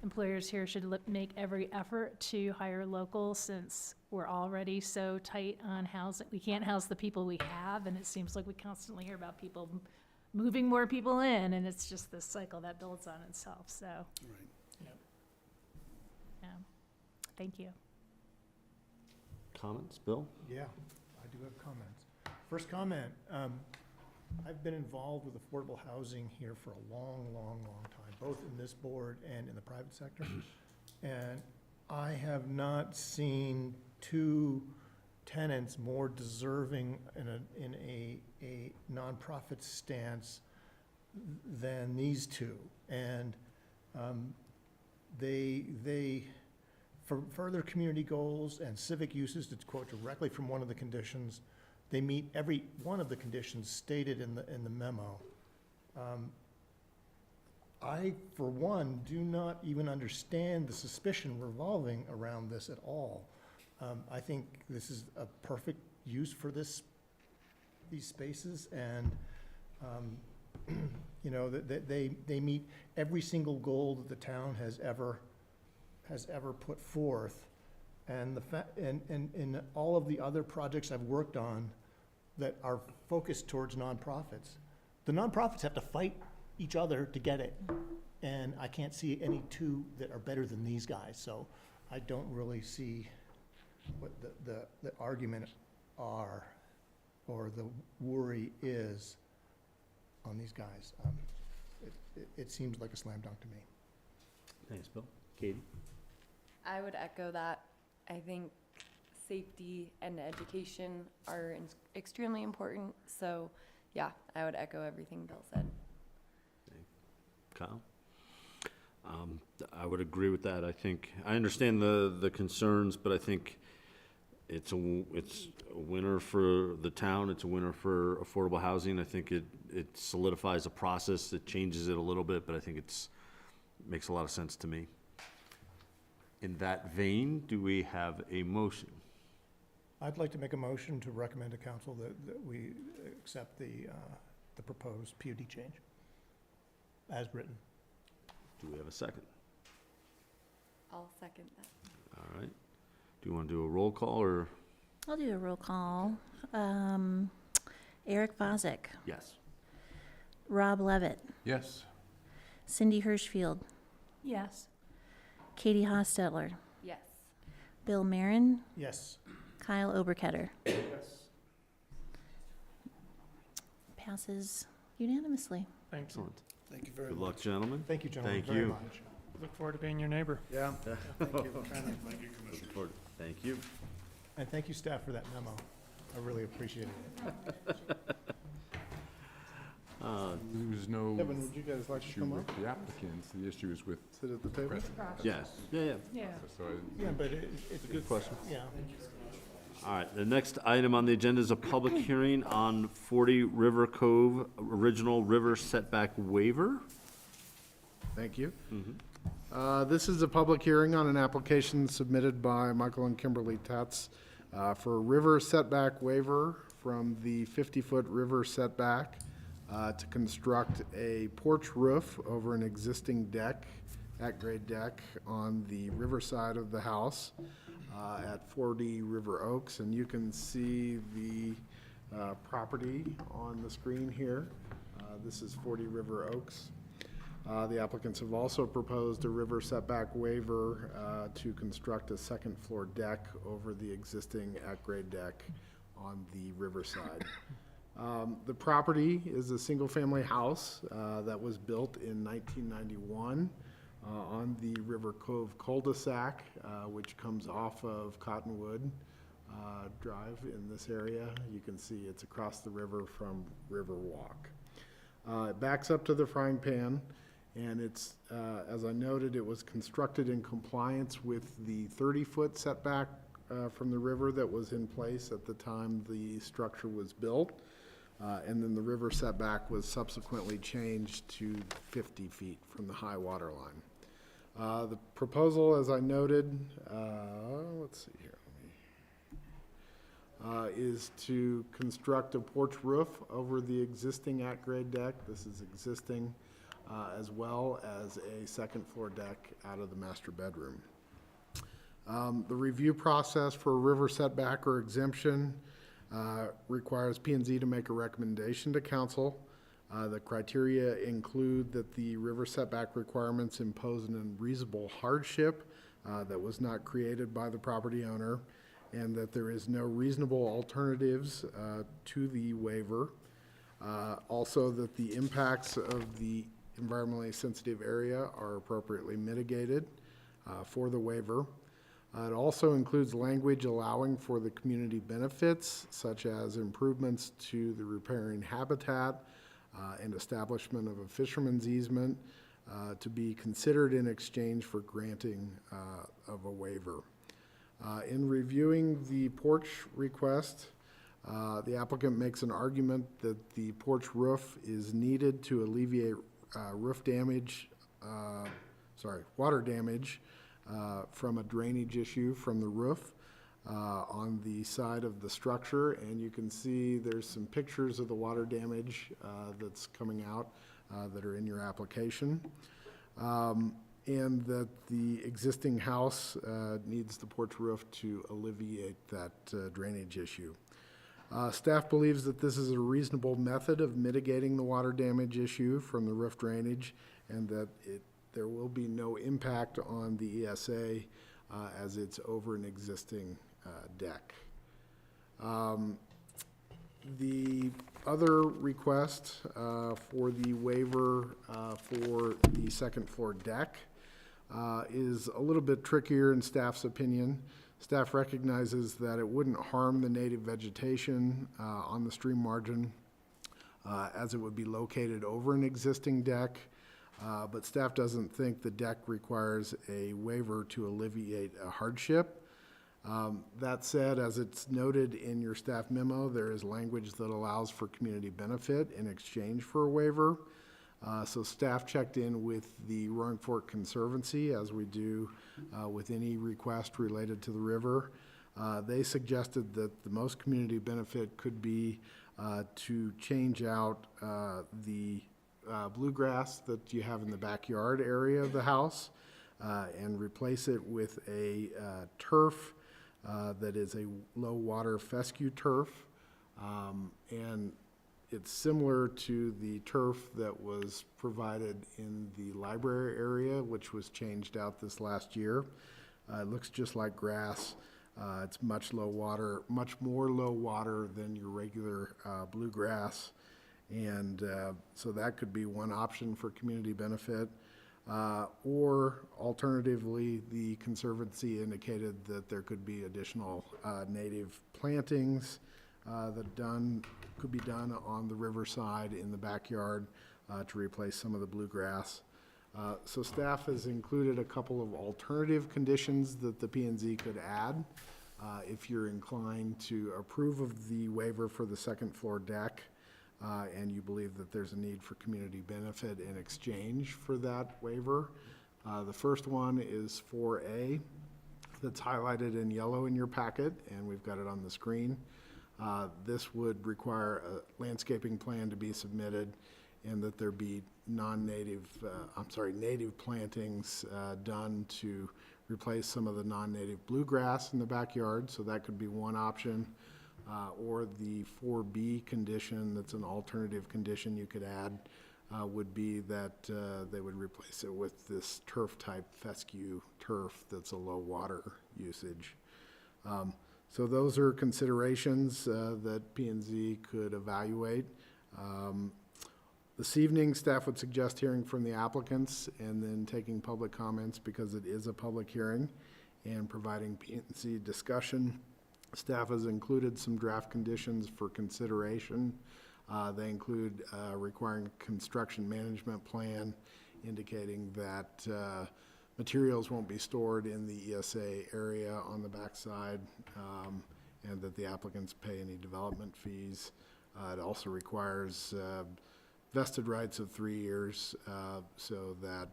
employers here should make every effort to hire local, since we're already so tight on housing. We can't house the people we have, and it seems like we constantly hear about people moving more people in, and it's just this cycle that builds on itself, so, Right. yeah. Thank you. Comments, Bill? Yeah, I do have comments. First comment, I've been involved with affordable housing here for a long, long, long time, both in this board and in the private sector. And I have not seen two tenants more deserving in a nonprofit stance than these two. And they, for further community goals and civic uses, to quote directly from one of the conditions, they meet every one of the conditions stated in the memo. I, for one, do not even understand the suspicion revolving around this at all. I think this is a perfect use for these spaces, and they meet every single goal that the town has ever put forth. And in all of the other projects I've worked on that are focused towards nonprofits, the nonprofits have to fight each other to get it. And I can't see any two that are better than these guys, so I don't really see what the argument are, or the worry is on these guys. It seems like a slam dunk to me. Thanks, Bill. Katie? I would echo that. I think safety and education are extremely important. So, yeah, I would echo everything Bill said. Kyle? I would agree with that. I understand the concerns, but I think it's a winner for the town. It's a winner for affordable housing. I think it solidifies a process. It changes it a little bit, but I think makes a lot of sense to me. In that vein, do we have a motion? I'd like to make a motion to recommend to council that we accept the proposed PUD change as written. Do we have a second? I'll second that. All right. Do you want to do a roll call, or? I'll do a roll call. Eric Vozek, Yes. Rob Levitt, Yes. Cindy Hirschfield, Yes. Katie Hostetler, Yes. Bill Marin, Yes. Kyle Oberketter. Yes. Passes unanimously. Thanks. Excellent. Thank you very Good much. luck, gentlemen. Thank you, gentlemen, Thank very you. much. Look forward to being your neighbor. Yeah. Thank you. Looking forward. Thank you. And thank you, staff, for that memo. I really appreciate it. There was no Kevin, would you guys like to issue come with up? the applicants, the issue is with Sit at the table? precedent. Yes. Yeah. Yeah. So Yeah, but it's a Good question. Yeah. All right, the next item on the agenda is a public hearing on 40 River Cove Original River Setback Waiver. Thank you. This is a public hearing on an application submitted by Michael and Kimberly Tatz for a river setback waiver from the 50-foot river setback to construct a porch roof over an existing deck, at-grade deck, on the river side of the house at 40 River Oaks. And you can see the property on the screen here. This is 40 River Oaks. The applicants have also proposed a river setback waiver to construct a second floor deck over the existing at-grade deck on the riverside. The property is a single-family house that was built in 1991 on the River Cove cul-de-sac, which comes off of Cottonwood Drive in this area. You can see it's across the river from Riverwalk. It backs up to the frying pan, and it's, as I noted, it was constructed in compliance with the 30-foot setback from the river that was in place at the time the structure was built. And then the river setback was subsequently changed to 50 feet from the high water line. The proposal, as I noted, let's see here, is to construct a porch roof over the existing at-grade deck. This is existing, as well as a second floor deck out of the master bedroom. The review process for a river setback or exemption requires P&Z to make a recommendation to council. The criteria include that the river setback requirements impose an unreasonable hardship that was not created by the property owner, and that there is no reasonable alternatives to the waiver. Also, that the impacts of the environmentally sensitive area are appropriately mitigated for the waiver. It also includes language allowing for the community benefits, such as improvements to the riparian habitat and establishment of a fisherman's easement to be considered in exchange for granting of a waiver. In reviewing the porch request, the applicant makes an argument that the porch roof is needed to alleviate water damage from a drainage issue from the roof on the side of the structure. And you can see there's some pictures of the water damage that's coming out that are in your application. And that the existing house needs the porch roof to alleviate that drainage issue. Staff believes that this is a reasonable method of mitigating the water damage issue from the roof drainage, and that there will be no impact on the ESA as it's over an existing deck. The other request for the waiver for the second floor deck is a little bit trickier in staff's opinion. Staff recognizes that it wouldn't harm the native vegetation on the stream margin as it would be located over an existing deck, but staff doesn't think the deck requires a waiver to alleviate a hardship. That said, as it's noted in your staff memo, there is language that allows for community benefit in exchange for a waiver. So staff checked in with the Roaring Fork Conservancy, as we do with any request related to the river. They suggested that the most community benefit could be to change out the bluegrass that you have in the backyard area of the house and replace it with a turf that is a low water fescue turf. And it's similar to the turf that was provided in the library area, which was changed out this last year. It looks just like grass. It's much more low water than your regular bluegrass. And so that could be one option for community benefit. Or alternatively, the Conservancy indicated that there could be additional native plantings that could be done on the riverside in the backyard to replace some of the bluegrass. So staff has included a couple of alternative conditions that the P&Z could add if you're inclined to approve of the waiver for the second floor deck and you believe that there's a need for community benefit in exchange for that waiver. The first one is 4A, that's highlighted in yellow in your packet, and we've got it on the screen. This would require a landscaping plan to be submitted and that there be native plantings done to replace some of the non-native bluegrass in the backyard, so that could be one option. Or the 4B condition, that's an alternative condition you could add, would be that they would replace it with this turf-type fescue turf that's a low water usage. So those are considerations that P&Z could evaluate. This evening, staff would suggest hearing from the applicants and then taking public comments because it is a public hearing and providing P&Z discussion. Staff has included some draft conditions for consideration. They include requiring a construction management plan indicating that materials won't be stored in the ESA area on the backside, and that the applicants pay any development fees. It also requires vested rights of 3 years, so that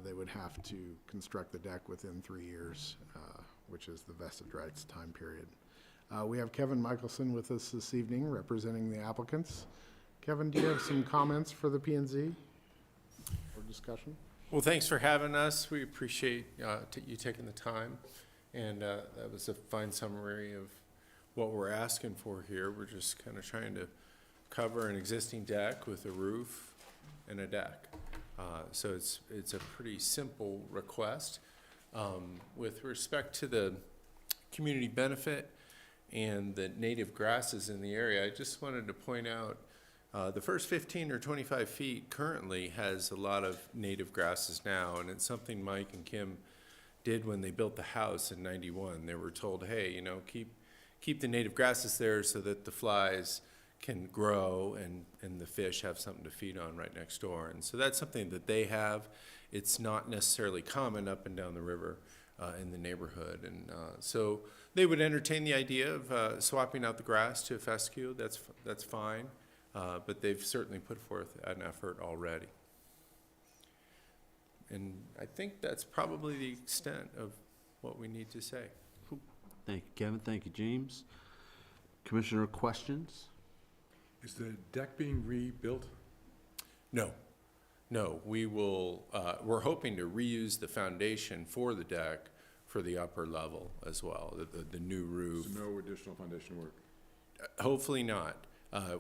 they would have to construct the deck within 3 years, which is the vested rights time period. We have Kevin Michelson with us this evening, representing the applicants. Kevin, do you have some comments for the P&Z or discussion? Well, thanks for having us. We appreciate you taking the time. And that was a fine summary of what we're asking for here. We're just kind of trying to cover an existing deck with a roof and a deck. So it's a pretty simple request. With respect to the community benefit and the native grasses in the area, I just wanted to point out the first 15 or 25 feet currently has a lot of native grasses now, and it's something Mike and Kim did when they built the house in '91. They were told, hey, you know, keep the native grasses there so that the flies can grow and the fish have something to feed on right next door. And so that's something that they have. It's not necessarily common up and down the river in the neighborhood. And so they would entertain the idea of swapping out the grass to fescue. That's fine. But they've certainly put forth an effort already. And I think that's probably the extent of what we need to say. Thank you, Kevin. Thank you, James. Commissioner, questions? Is the deck being rebuilt? No, we will, we're hoping to reuse the foundation for the deck for the upper level as well, the new roof. So no additional foundation work? Hopefully not.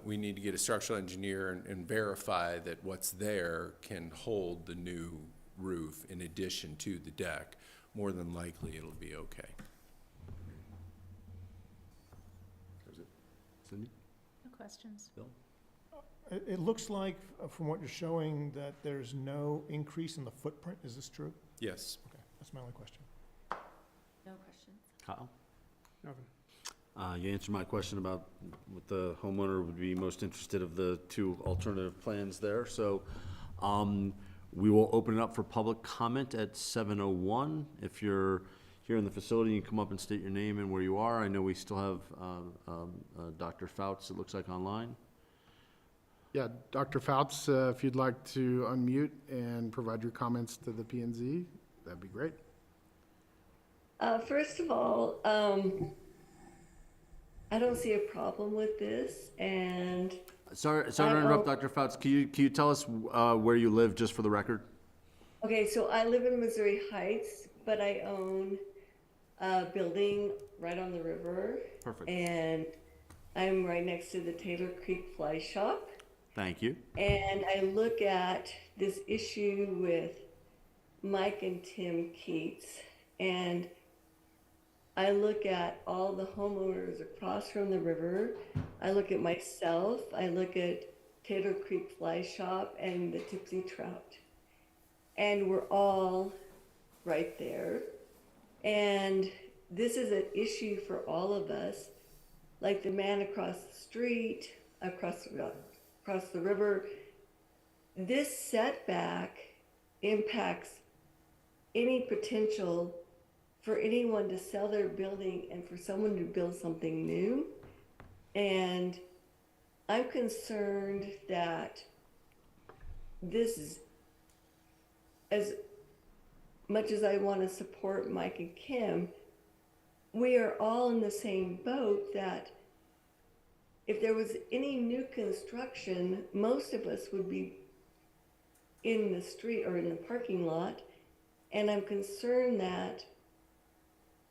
We need to get a structural engineer and verify that what's there can hold the new roof in addition to the deck. More than likely, it'll be okay. Is it? Cindy? No questions. Bill? It looks like, from what you're showing, that there's no increase in the footprint. Is this true? Yes. Okay, that's my only question. No questions. Kyle? Nothing. You answered my question about what the homeowner would be most interested of the two alternative plans there. So we will open it up for public comment at 7:01. If you're here in the facility, you can come up and state your name and where you are. I know we still have Dr. Fouts, it looks like, online. Yeah, Dr. Fouts, if you'd like to unmute and provide your comments to the P&Z, that'd be great. First of all, I don't see a problem with this, and Sorry to interrupt, Dr. Fouts. Can you tell us where you live, just for the record? okay, so I live in Missouri Heights, but I own a building right on the river. Perfect. And I'm right next to the Taylor Creek Fly Shop. Thank you. And I look at this issue with Mike and Tim Keats, and I look at all the homeowners across from the river. I look at myself. I look at Taylor Creek Fly Shop and the Tipsy Trout. And we're all right there. And this is an issue for all of us. Like the man across the street, across the river. This setback impacts any potential for anyone to sell their building and for someone to build something new. And I'm concerned that this is, as much as I want to support Mike and Kim, we are all in the same boat that if there was any new construction, most of us would be in the street or in the parking lot. And I'm concerned that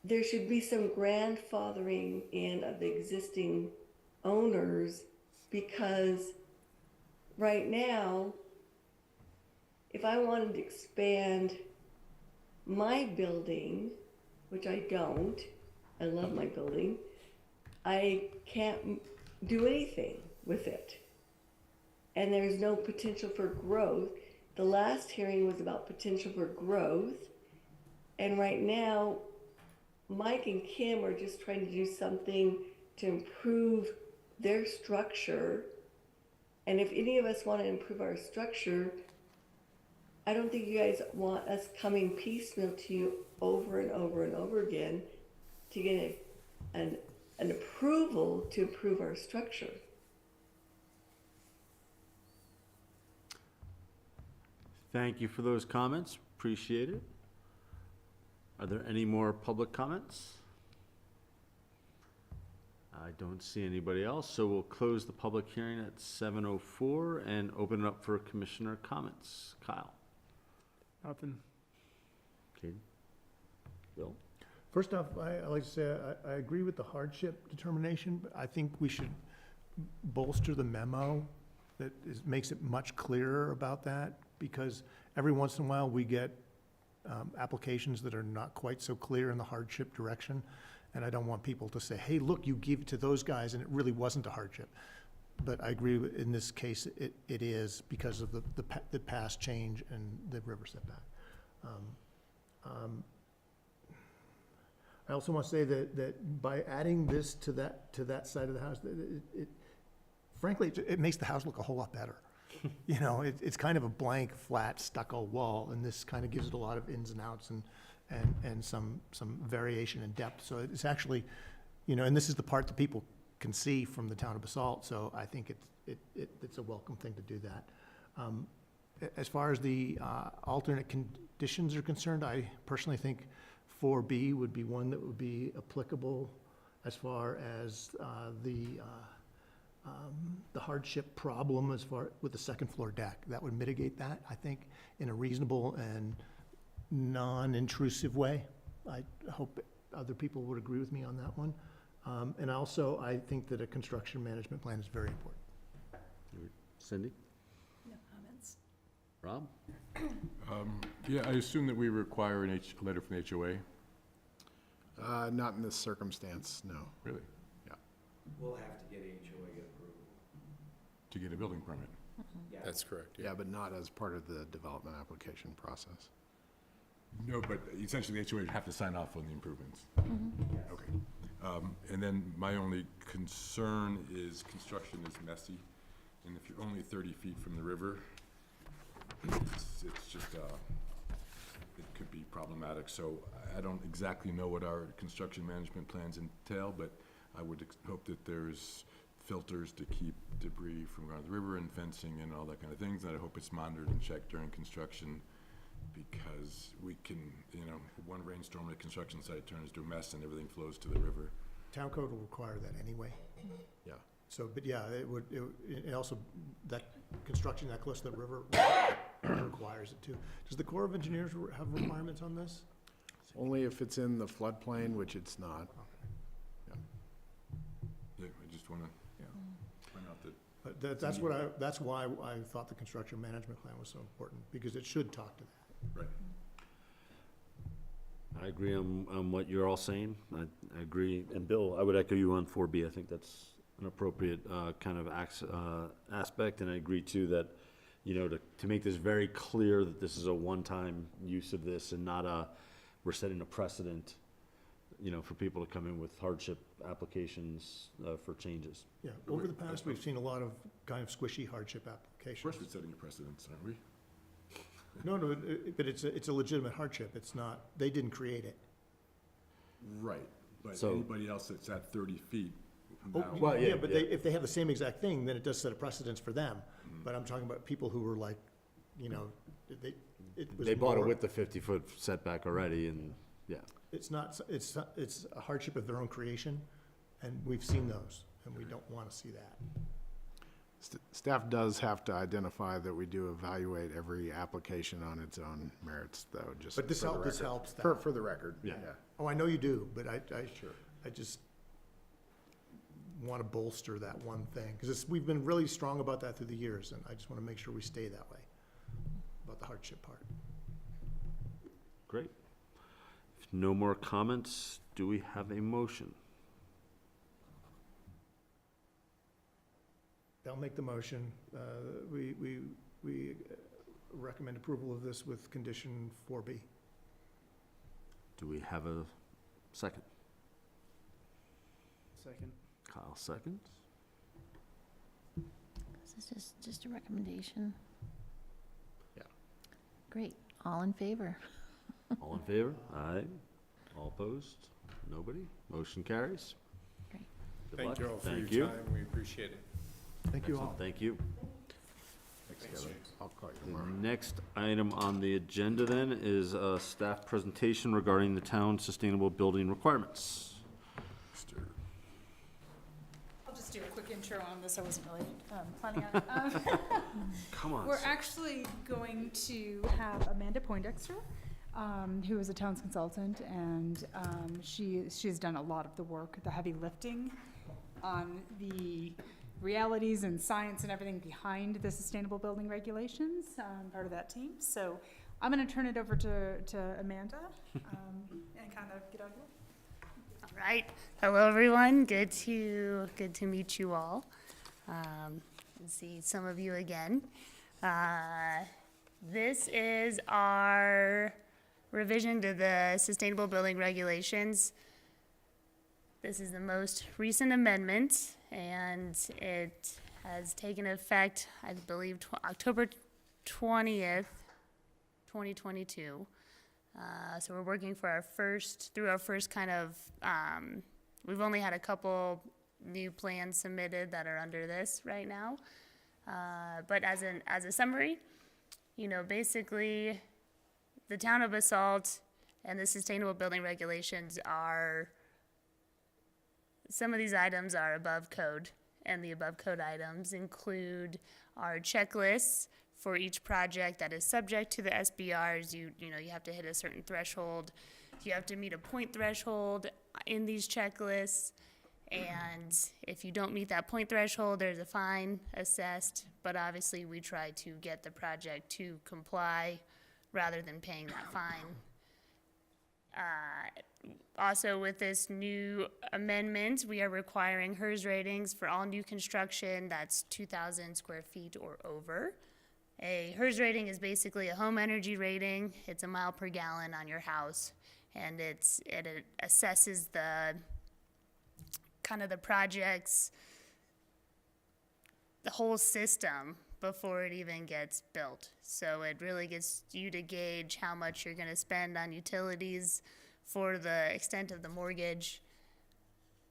there should be some grandfathering in of the existing owners, because right now, if I wanted to expand my building, which I don't, I love my building, I can't do anything with it. And there's no potential for growth. The last hearing was about potential for growth. And right now, Mike and Kim are just trying to do something to improve their structure. And if any of us want to improve our structure, I don't think you guys want us coming piecemeal to you over and over and over again to get an approval to improve our structure. Thank you for those comments. Appreciate it. Are there any more public comments? I don't see anybody else, so we'll close the public hearing at 7:04 and open it up for commissioner comments. Kyle? Nothing. Katie? Bill? First off, I like to say, I agree with the hardship determination, but I think we should bolster the memo that makes it much clearer about that, because every once in a while, we get applications that are not quite so clear in the hardship direction, and I don't want people to say, hey, look, you gave it to those guys, and it really wasn't a hardship. But I agree, in this case, it is because of the past change and the river setback. I also want to say that by adding this to that side of the house, frankly, it makes the house look a whole lot better. You know, it's kind of a blank, flat stucco wall, and this kind of gives it a lot of ins and outs and some variation in depth. So it's actually, you know, and this is the part that people can see from the town of Basalt, so I think it's a welcome thing to do that. As far as the alternate conditions are concerned, I personally think 4B would be one that would be applicable as far as the hardship problem as far with the second floor deck. That would mitigate that, I think, in a reasonable and non-intrusive way. I hope other people would agree with me on that one. And also, I think that a construction management plan is very important. Cindy? No comments. Rob? Yeah, I assume that we require a letter from the HOA? Not in this circumstance, no. Really? We'll have to get HOA approval. To get a building permit? That's correct, Yeah, but not as part of the development application process. No, but essentially the HOA would have to sign off on the improvements. Okay. And then my only concern is construction is messy, and if you're only 30 feet from the river, it's just, it could be problematic. So I don't exactly know what our construction management plans entail, but I would hope that there's filters to keep debris from going to the river and fencing and all that kind of things. And I hope it's monitored and checked during construction, because we can, you know, one rainstorm at a construction site turns to a mess and everything flows to the river. Town code will require that anyway. Yeah. So, but yeah, it also, that construction that close to the river requires it too. Does the Corps of Engineers have requirements on this? Only if it's in the floodplain, which it's not. Yeah, I just want to point out that. But that's why I thought the construction management plan was so important, because it should talk to that. Right. I agree on what you're all saying. I agree. And Bill, I would echo you on 4B. I think that's an appropriate kind of aspect. And I agree too that, you know, to make this very clear that this is a one-time use of this and not we're setting a precedent, you know, for people to come in with hardship applications for changes. Yeah, over the past, we've seen a lot of kind of squishy hardship Of applications. course, we're setting a precedence, aren't we? No, but it's a legitimate hardship. It's not, they didn't create it. Right, but So- anybody else that's at 30 feet. Oh, now- Well, yeah, but yeah. if they have the same exact thing, then it does set a precedence for them. But I'm talking about people who were like, you know, it was They bought it more- with the 50-foot setback already, and yeah. It's a hardship of their own creation, and we've seen those. and we don't want to see that. Staff does have to identify that we do evaluate every application on its own merits, though, just But this for the help, this record. helps that. For the record, yeah. Oh, I know you do, but I just want to bolster that one thing, because we've been really strong about that through the years, and I just want to make sure we stay that way, about the hardship part. Great. If no more comments, do we have a motion? I'll make the motion. We recommend approval of this with condition 4B. Do we have a second? Second. Kyle seconds. This is just a recommendation. Yeah. Great. All in favor? All in favor? Aye. All opposed? Nobody? Motion carries. Great. Good Thank luck. you all for Thank your you. time. We appreciate it. Thank you Excellent. all. Thank you. Thanks, Kevin. I'll call you The tomorrow. next item on the agenda then is a staff presentation regarding the town's sustainable building requirements. I'll just do a quick intro on this. I wasn't really planning on it. Come on. We're actually going to have Amanda Poindexter, who is a town's consultant, and she's done a lot of the work, the heavy lifting on the realities and science and everything behind the sustainable building regulations. Part of that team. So I'm going to turn it over to Amanda and kind of get out of here. All right. Hello, everyone. Good to meet you all. And see some of you again. This is our revision to the Sustainable Building Regulations. This is the most recent amendment, and it has taken effect, I believe, October 20th, 2022. So we're working for our first kind of, we've only had a couple new plans submitted that are under this right now. But as a summary, basically the town of Basalt and the sustainable building regulations some of these items are above code, and the above code items include our checklists for each project that is subject to the SBRs. You have to hit a certain threshold. You have to meet a point threshold in these checklists. And if you don't meet that point threshold, there's a fine assessed. But obviously, we try to get the project to comply rather than paying that fine. Also, with this new amendment, we are requiring HERS ratings for all new construction that's 2,000 square feet or over. A HERS rating is basically a home energy rating. It's a mile per gallon on your house, and it assesses the project's, the whole system before it even gets built. So it really gets you to gauge how much you're going to spend on utilities for the extent of the mortgage.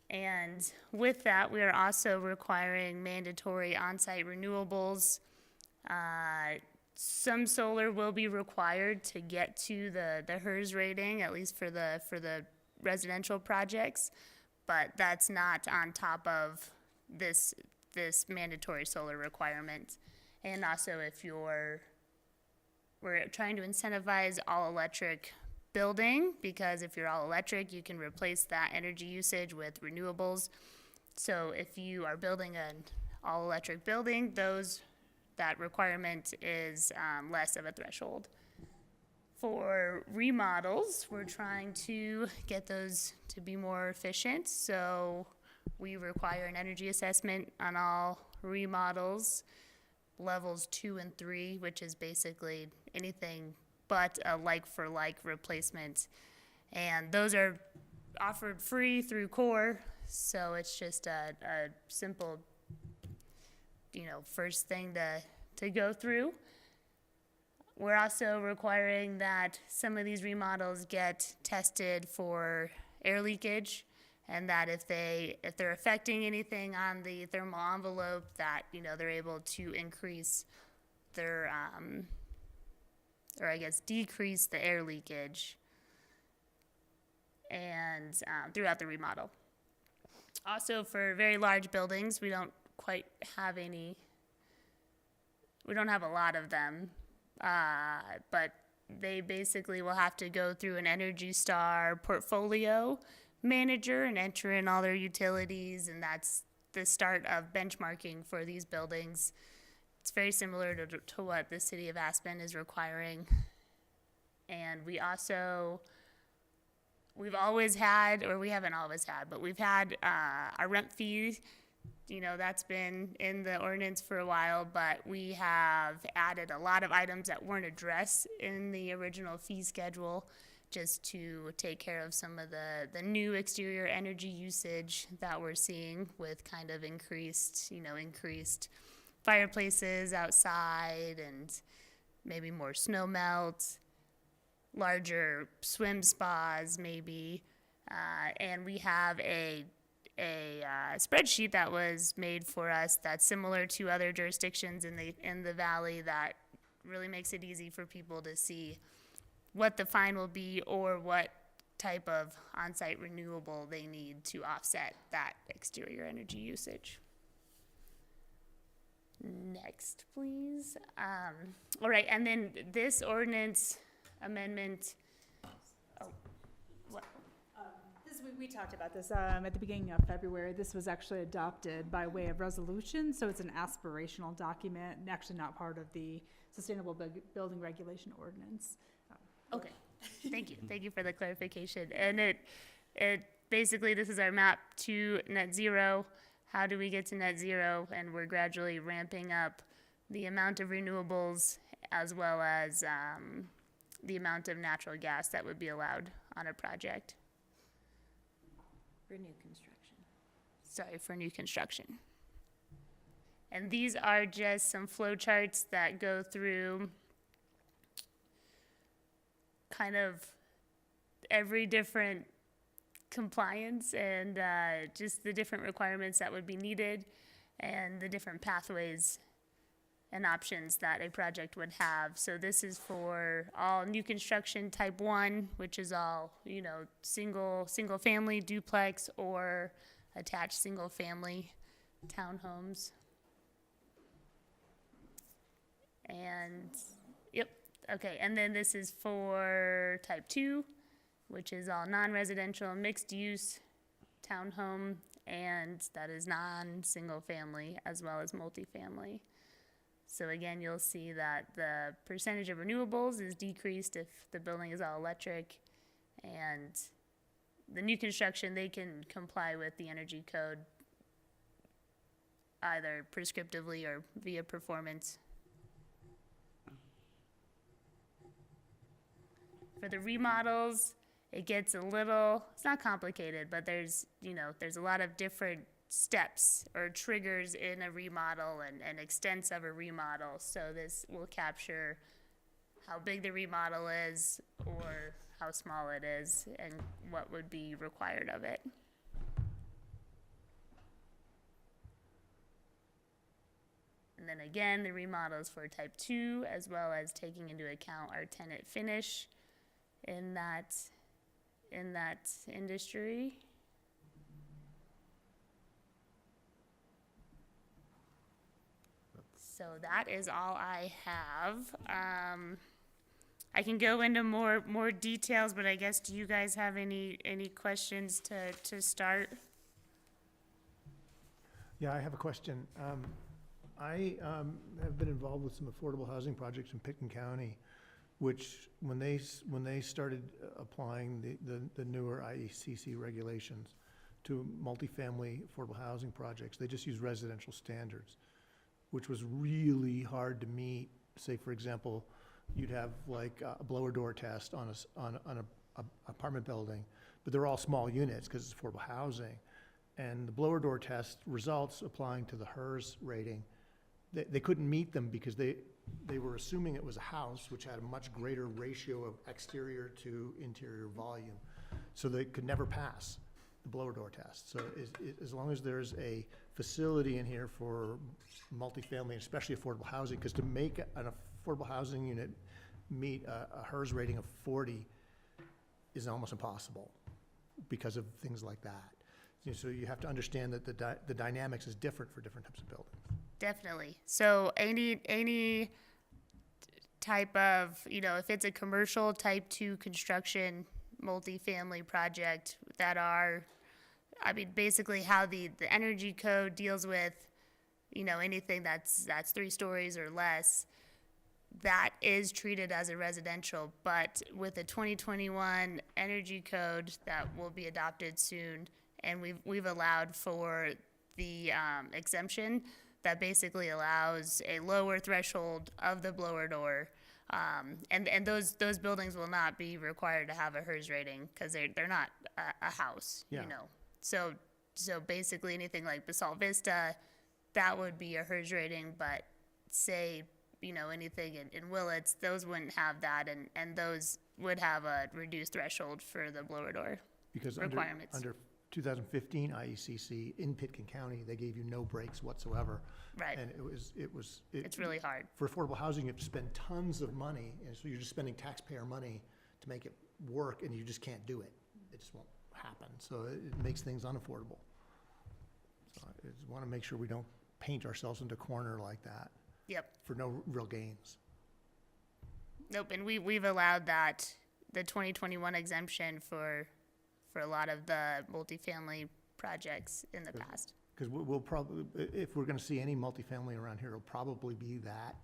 And with that, we are also requiring mandatory on-site renewables. Some solar will be required to get to the HERS rating, at least for the residential projects, but that's not on top of this mandatory solar requirement. And also, we're trying to incentivize all electric building, because if you're all electric, you can replace that energy usage with renewables. So if you are building an all electric building, that requirement is less of a threshold. For remodels, we're trying to get those to be more efficient. So we require an energy assessment on all remodels, levels 2 and 3, which is basically anything but a like-for-like replacement. And those are offered free through CORE, so it's just a simple, first thing to go through. We're also requiring that some of these remodels get tested for air leakage, and that if they're affecting anything on the thermal envelope, that they're able to increase their decrease the air leakage and throughout the remodel. Also, for very large buildings, we don't quite have any, we don't have a lot of them. But they basically will have to go through an Energy Star portfolio manager and enter in all their utilities, and that's the start of benchmarking for these buildings. It's very similar to what the city of Aspen is requiring. And we also, we've always had, or we haven't always had, but we've had our rent fees. You know, that's been in the ordinance for a while, but we have added a lot of items that weren't addressed in the original fee schedule, just to take care of some of the new exterior energy usage that we're seeing with kind of increased fireplaces outside and maybe more snow melt, larger swim spas maybe, and we have a spreadsheet that was made for us that's similar to other jurisdictions in the valley that really makes it easy for people to see what the fine will be or what type of on-site renewable they need to offset that exterior energy usage. Next, please. All right, and then this ordinance amendment, We talked about this at the beginning of February. This was actually adopted by way of resolution, so it's an aspirational document, and actually not part of the Sustainable Building Regulation Ordinance. okay, thank you. Thank you for the clarification. And it basically, this is our map to net zero. How do we get to net zero? And we're gradually ramping up the amount of renewables as well as the amount of natural gas that would be allowed on a project. For new construction. Sorry, for new construction. And these are just some flow charts that go through kind of every different compliance and just the different requirements that would be needed and the different pathways and options that a project would have. So this is for all new construction type 1, which is all, you know, single family duplex or attached single family townhomes. And yep, okay, and then this is for type 2, which is all non-residential mixed use townhome, and that is non-single family as well as multifamily. So again, you'll see that the percentage of renewables is decreased if the building is all electric, and the new construction, they can comply with the energy code either prescriptively or via performance. For the remodels, it gets a little, it's not complicated, but there's a lot of different steps or triggers in a remodel and extents of a remodel. So this will capture how big the remodel is or how small it is and what would be required of it. And then again, the remodels for type 2, as well as taking into account our tenant finish in that industry. So that is all I have. I can go into more details, but I guess, do you guys have any questions to start? Yeah, I have a question. I have been involved with some affordable housing projects in Pitkin County, which when they started applying the newer IECC regulations to multifamily affordable housing projects, they just used residential standards, which was really hard to meet. Say, for example, you'd have like a blower door test on a apartment building, but they're all small units because it's affordable housing. And the blower door test results applying to the HERS rating, they couldn't meet them because they were assuming it was a house, which had a much greater ratio of exterior to interior volume. So they could never pass the blower door test. So as long as there's a facility in here for multifamily, especially affordable housing, because to make an affordable housing unit meet a HERS rating of 40 is almost impossible because of things like that. So you have to understand that the dynamics is different for different types of buildings. Definitely. So any type of, if it's a commercial type 2 construction multifamily project that are, basically how the energy code deals with, anything that's 3 stories or less, that is treated as a residential. But with the 2021 energy code that will be adopted soon, and we've allowed for the exemption that basically allows a lower threshold of the blower door. And those buildings will not be required to have a HERS rating because they're not a house, Yeah. So basically anything like Basalt Vista, that would be a HERS rating, but say, anything in Willits, those wouldn't have that, and those would have a reduced threshold for the blower door Because requirements. under 2015 IECC in Pitkin County, they gave you no breaks whatsoever. Right. And It's really hard. For affordable housing, you have to spend tons of money, and so you're just spending taxpayer money to make it work, and you just can't do it. It just won't happen. So it makes things unaffordable. So I just want to make sure we don't paint ourselves into a corner like that Yep. for no real gains. Nope, and we've allowed that, the 2021 exemption for a lot of the multifamily projects in the past. Because we'll probably, if we're going to see any multifamily around here, it'll probably be that.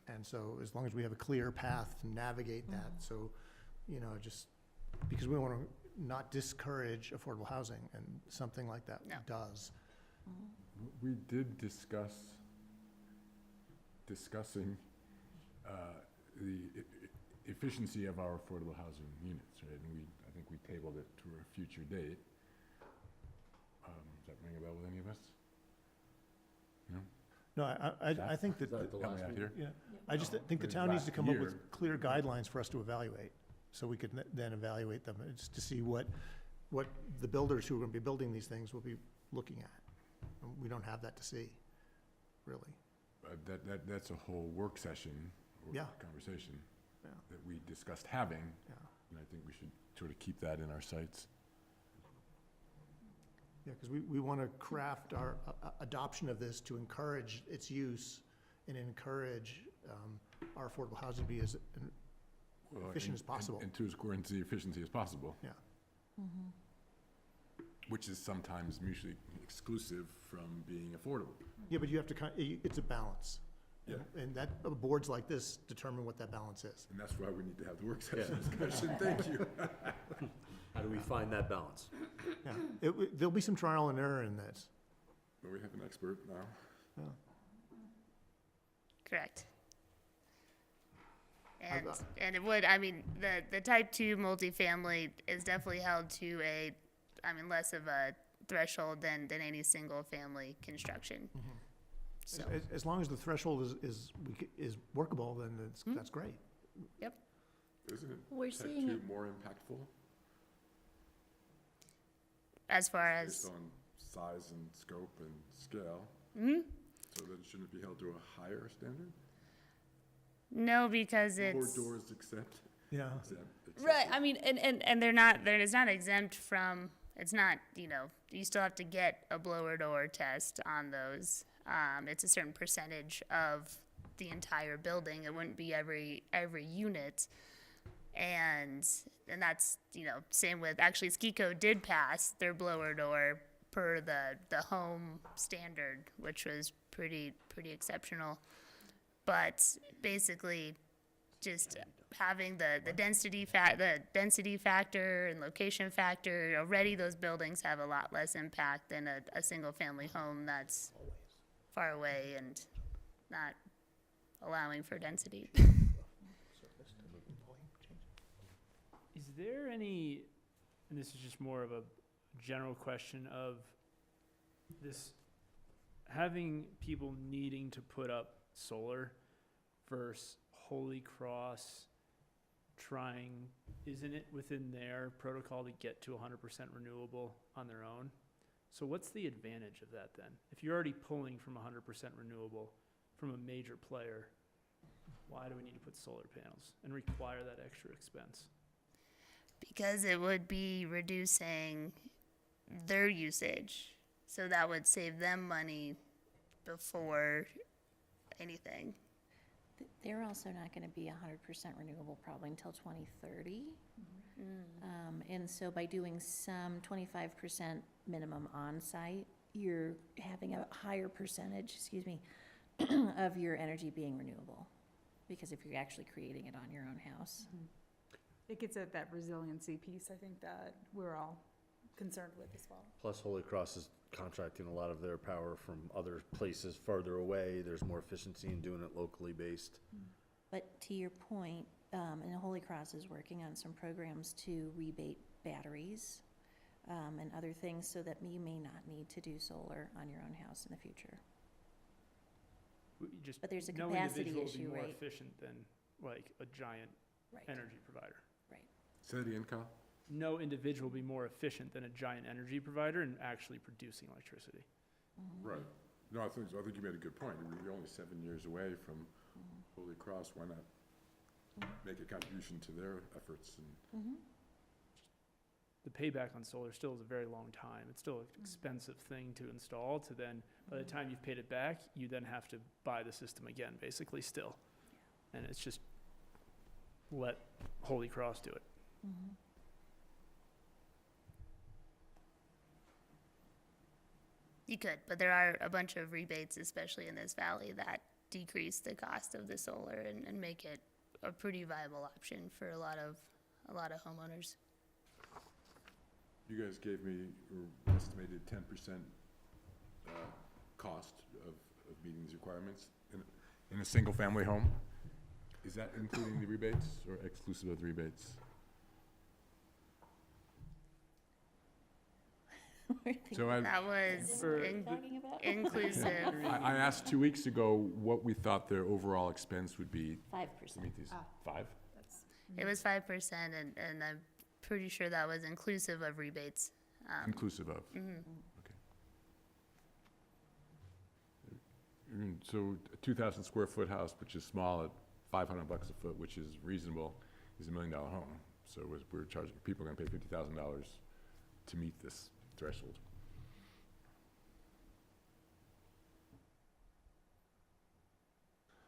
And so as long as we have a clear path to navigate that, so, just, because we want to not discourage affordable housing, and something like that No. does. We did discussing the efficiency of our affordable housing units, right? And I think we tabled it to a future date. Does that ring a bell with any of us? No? No, I think that, Help me out here. yeah, I just think the Maybe town needs to last come up year. with clear guidelines for us to evaluate, so we could then evaluate them, it's to see what the builders who are going to be building these things will be looking at. And we don't have that to see, really. That's a whole work session, or Yeah. conversation Yeah. that we discussed having, Yeah. and I think we should sort of keep that in our sights. Yeah, because we want to craft our adoption of this to encourage its use and encourage our affordable housing to be as Well, efficient as possible. And to as according to the efficiency as possible. Yeah. Which is sometimes mutually exclusive from being affordable. Yeah, but you have to, it's a balance. Yeah. And that, boards like this determine what that balance is. And that's why we need to have the work session discussion. Thank you. How do we find that balance? Yeah, there'll be some trial and error in this. But we have an expert now. Yeah. Correct. And it would, the type 2 multifamily is definitely held to less of a threshold than any single family construction. So, As long as the threshold is workable, then that's great. yep. Isn't it We're type seeing 2 it. more impactful As far based as, on size and scope and scale? So then shouldn't it be held to a higher standard? no, because More it's. doors except? Yeah. Right, and it's not exempt from, it's not, you still have to get a blower door test on those. It's a certain percentage of the entire building. It wouldn't be every unit. And that's, same with, actually, Skico did pass their blower door per the home standard, which was pretty exceptional. But basically, just having the density factor and location factor, already those buildings have a lot less impact than a single family home that's far away and not allowing for density. Is there any, and this is just more of a general question of this, having people needing to put up solar versus Holy Cross trying, isn't it within their protocol to get to 100% renewable on their own? So what's the advantage of that then? If you're already pulling from 100% renewable from a major player, why do we need to put solar panels and require that extra expense? Because it would be reducing their usage. So that would save them money before anything. They're also not gonna be 100% renewable probably until 2030. And so by doing some 25% minimum on-site, you're having a higher percentage, of your energy being renewable. Because if you're actually creating it on your own house. It gets at that resiliency piece, I think, that we're all concerned with as well. Plus Holy Cross is contracting a lot of their power from other places farther away. There's more efficiency in doing it locally based. But to your point, and Holy Cross is working on some programs to rebate batteries and other things so that you may not need to do solar on your own house in the future. Just But there's a no capacity individual would be issue, more right? efficient than like a giant Right, energy provider. right. Say that again, Kyle? No individual will be more efficient than a giant energy provider in actually producing electricity. Right. No, I think you made a good point. We're only 7 years away from Holy Cross. Why not make a contribution to their efforts? And The payback on solar still is a very long time. It's still an expensive thing to install to then, by the time you've paid it back, you then have to buy the system again, basically still. And it's just, let Holy Cross do it. You could, but there are a bunch of rebates, especially in this valley, that decrease the cost of the solar and make it a pretty viable option for a lot of homeowners. you guys gave me an estimated 10% cost of meeting these requirements in a single-family home. Is that including the rebates or exclusive of the rebates? So That was inclusive. I asked 2 weeks ago what we thought their overall expense would be 5%. to meet these. 5? It was 5%, and I'm pretty sure that was inclusive of rebates. Inclusive of? Mhm. Okay. So a 2,000 square foot house, which is small at $500 a foot, which is reasonable, is $1 million home. So we're charging, people are gonna pay $50,000 to meet this threshold.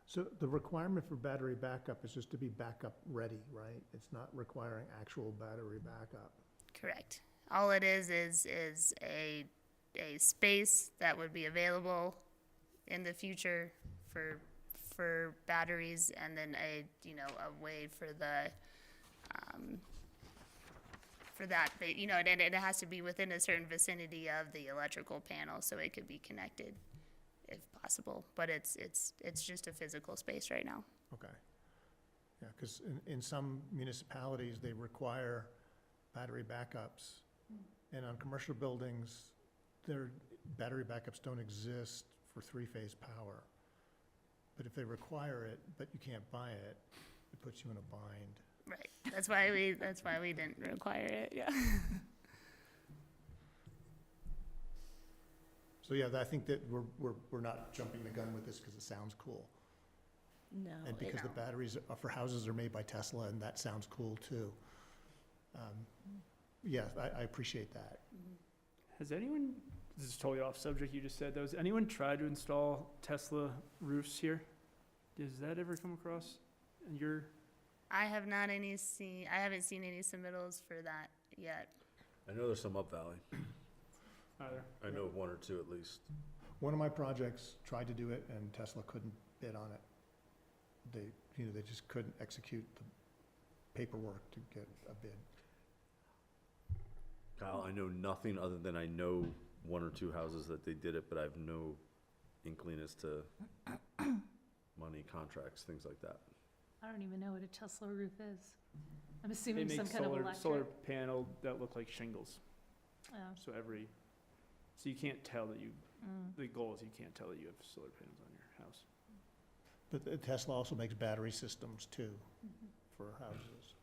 So the requirement for battery backup is just to be backup ready, right? It's not requiring actual battery backup. Correct. All it is a space that would be available in the future for batteries, and then a way for the for that, and it has to be within a certain vicinity of the electrical panel, so it could be connected if possible. But it's just a physical space right now. Okay. Yeah, because in some municipalities, they require battery backups. And on commercial buildings, their battery backups don't exist for three-phase power. But if they require it, but you can't buy it, it puts you in a bind. Right. That's why we didn't require it. Yeah. So yeah, I think that we're not jumping the gun with this because it sounds cool. No. And because the batteries for houses are made by Tesla, and that sounds cool too. Yeah, I appreciate that. Has anyone, this is totally off subject, you just said, though, has anyone tried to install Tesla roofs here? Does that ever come across in your? I haven't seen any submittals for that yet. I know there's some up valley. Either. I know of one or two at least. One of my projects tried to do it, and Tesla couldn't bid on it. They just couldn't execute the paperwork to get a bid. Kyle, I know nothing other than I know one or two houses that they did it, but I have no inkling as to money, contracts, things like that. I don't even know what a Tesla roof is. I'm They assuming make some kind of solar electric. panel that look like shingles. Oh. So you can't tell that the goal is you can't tell that you have solar panels on your house. But Tesla also makes battery systems too, for houses.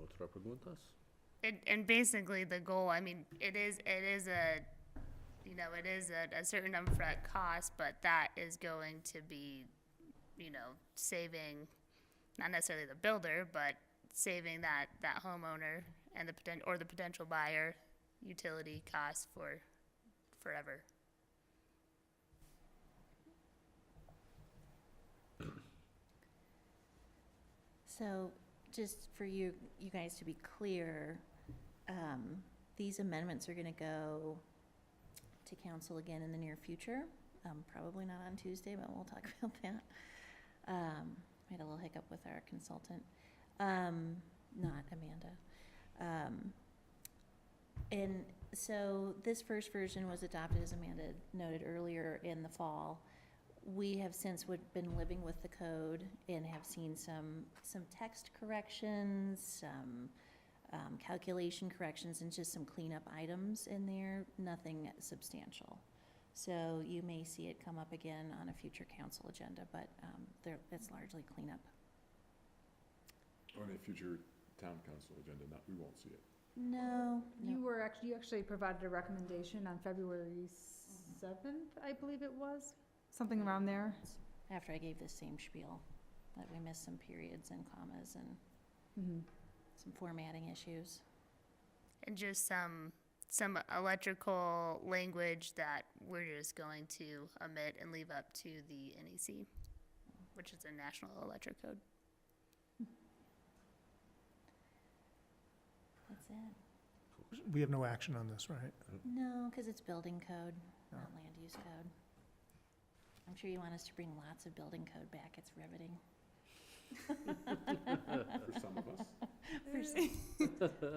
Otra preguntas? And basically the goal, I mean, it is a certain upfront cost, but that is going to be, saving, not necessarily the builder, but saving that homeowner and the potential buyer utility costs for forever. So, just for you guys to be clear, these amendments are gonna go to council again in the near future. Probably not on Tuesday, but we'll talk about that. I had a little hiccup with our consultant, not Amanda. And so this first version was adopted, as Amanda noted earlier, in the fall. We have since been living with the code and have seen some text corrections, some calculation corrections, and just some cleanup items in there, nothing substantial. So you may see it come up again on a future council agenda, but it's largely cleanup. On a future town council agenda, we won't see it. No. You actually provided a recommendation on February 7th, I believe it was, something around there. After I gave this same spiel, that we missed some periods and commas and some formatting issues. And just some electrical language that we're just going to omit and leave up to the NEC, which is the National Electric Code. That's it. We have no action on this, right? No, because it's building code, not land use code. I'm sure you want us to bring lots of building code back. It's riveting. For some of us. For some.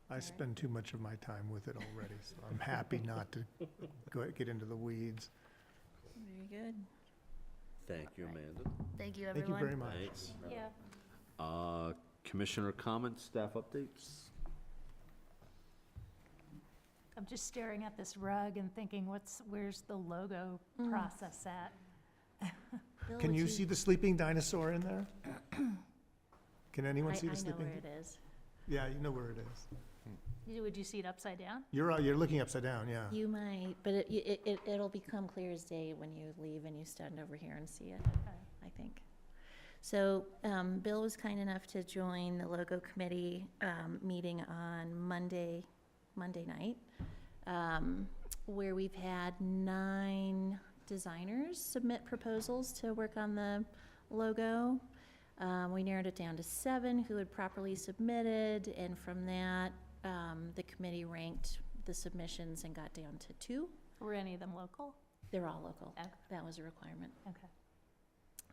I spend too much of my time with it already, so I'm happy not to get into the weeds. Very good. Thank you, Amanda. Thank you, Thank everyone. you very much. Thanks. Yeah. Commissioner comments, staff updates? I'm just staring at this rug and thinking, where's the logo process at? Bill, Can would you see the sleeping dinosaur in there? Can anyone see the sleeping? I know where it is. Yeah, you know where it is. Would you see it upside down? You're looking upside down, yeah. You might, but it'll become clear as day when you leave and you stand over here and see it, I think. So Bill was kind enough to join the logo committee meeting on Monday night, where we've had 9 designers submit proposals to work on the logo. We narrowed it down to 7 who had properly submitted, and from that, the committee ranked the submissions and got down to 2. Were any of them local? They're all local. Okay. That was a requirement. Okay.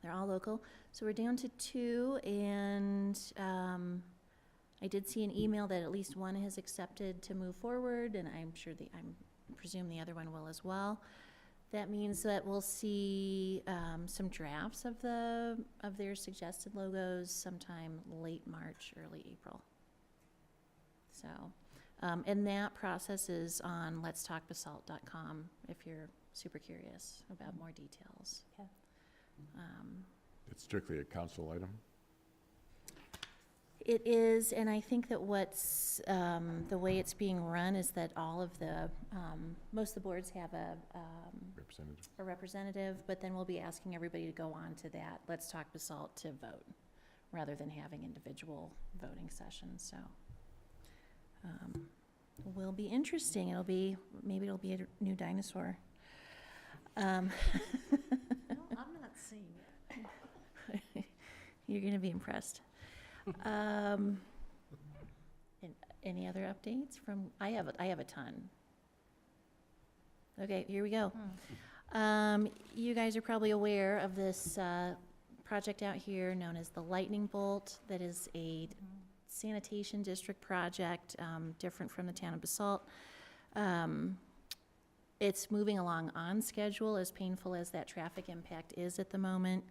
They're all local. So we're down to 2, and I did see an email that at least one has accepted to move forward, and I'm sure I presume the other one will as well. That means that we'll see some drafts of their suggested logos sometime late March, early April. So, and that process is on letstalkbasalt.com if you're super curious about more details. Okay. It's strictly a council item. It is, and I think that what's, the way it's being run is that all of the, most of the boards have a representative, but then we'll be asking everybody to go on to that Let's Talk Basalt to vote, rather than having individual voting sessions, so. Will be interesting. Maybe it'll be a new dinosaur. I'm not seeing it. You're gonna be impressed. Any other updates from, I have a ton. Okay, here we go. You guys are probably aware of this project out here known as the Lightning Bolt. That is a sanitation district project, different from the town of Basalt. It's moving along on schedule, as painful as that traffic impact is at the moment.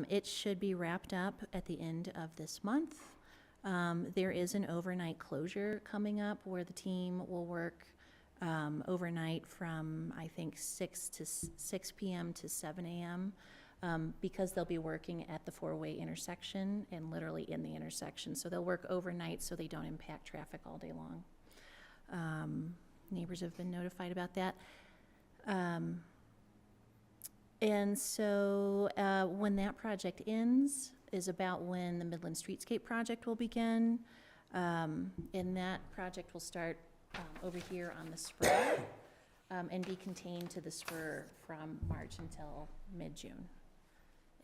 It should be wrapped up at the end of this month. There is an overnight closure coming up where the team will work overnight from, I think, 6 p.m. to 7 a.m. Because they'll be working at the 4-way intersection and literally in the intersection. So they'll work overnight so they don't impact traffic all day long. Neighbors have been notified about that. And so when that project ends, is about when the Midland Streetscape project will begin. And that project will start over here on the spur and be contained to the spur from March until mid-June.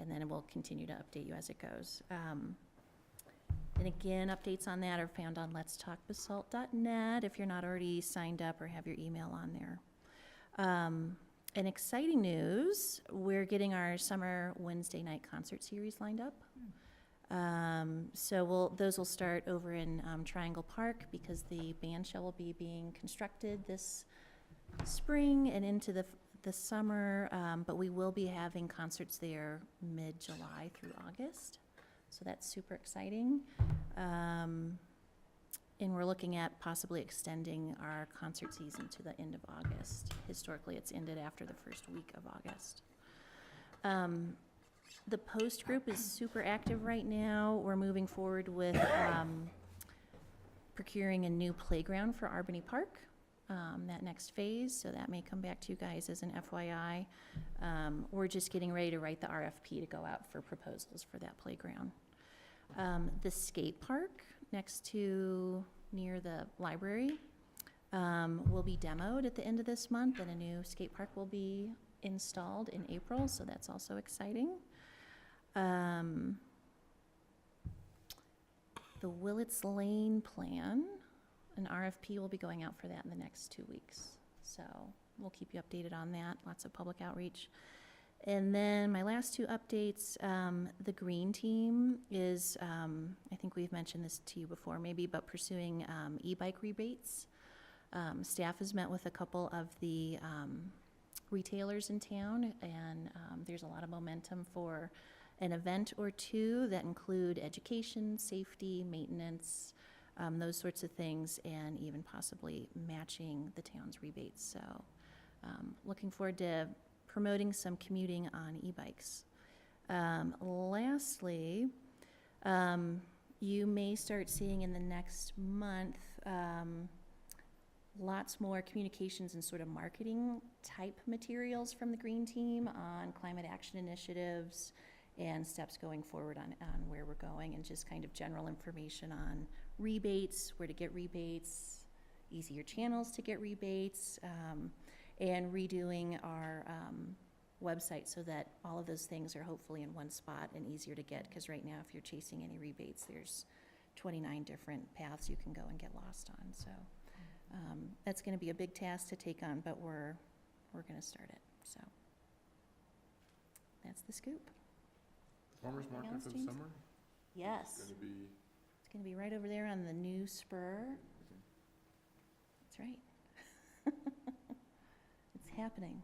And then it will continue to update you as it goes. And again, updates on that are found on letstalkbasalt.net if you're not already signed up or have your email on there. And exciting news, we're getting our summer Wednesday night concert series lined up. So those will start over in Triangle Park because the band shell will be being constructed this spring and into the summer, but we will be having concerts there mid-July through August. So that's super exciting. And we're looking at possibly extending our concert season to the end of August. Historically, it's ended after the first week of August. The post group is super active right now. We're moving forward with procuring a new playground for Albany Park, that next phase, so that may come back to you guys as an FYI. We're just getting ready to write the RFP to go out for proposals for that playground. The skate park near the library will be demoed at the end of this month, and a new skate park will be installed in April, so that's also exciting. The Willits Lane plan, an RFP will be going out for that in the next 2 weeks. So we'll keep you updated on that, lots of public outreach. And then my last two updates, the green team is, I think we've mentioned this to you before maybe, but pursuing e-bike rebates. Staff has met with a couple of the retailers in town, and there's a lot of momentum for an event or two that include education, safety, maintenance, those sorts of things, and even possibly matching the town's rebates. So looking forward to promoting some commuting on e-bikes. Lastly, you may start seeing in the next month lots more communications and sort of marketing type materials from the green team on climate action initiatives and steps going forward on where we're going, and just kind of general information on rebates, where to get rebates, easier channels to get rebates, and redoing our website so that all of those things are hopefully in one spot and easier to get, because right now if you're chasing any rebates, there's 29 different paths you can go and get lost on. So that's going to be a big task to take on, but we're going to start it. So that's the scoop. Farmers Anything market else, for the James? summer? Yes. It's gonna be, It's going to be right over there on the new spur. That's right. It's happening.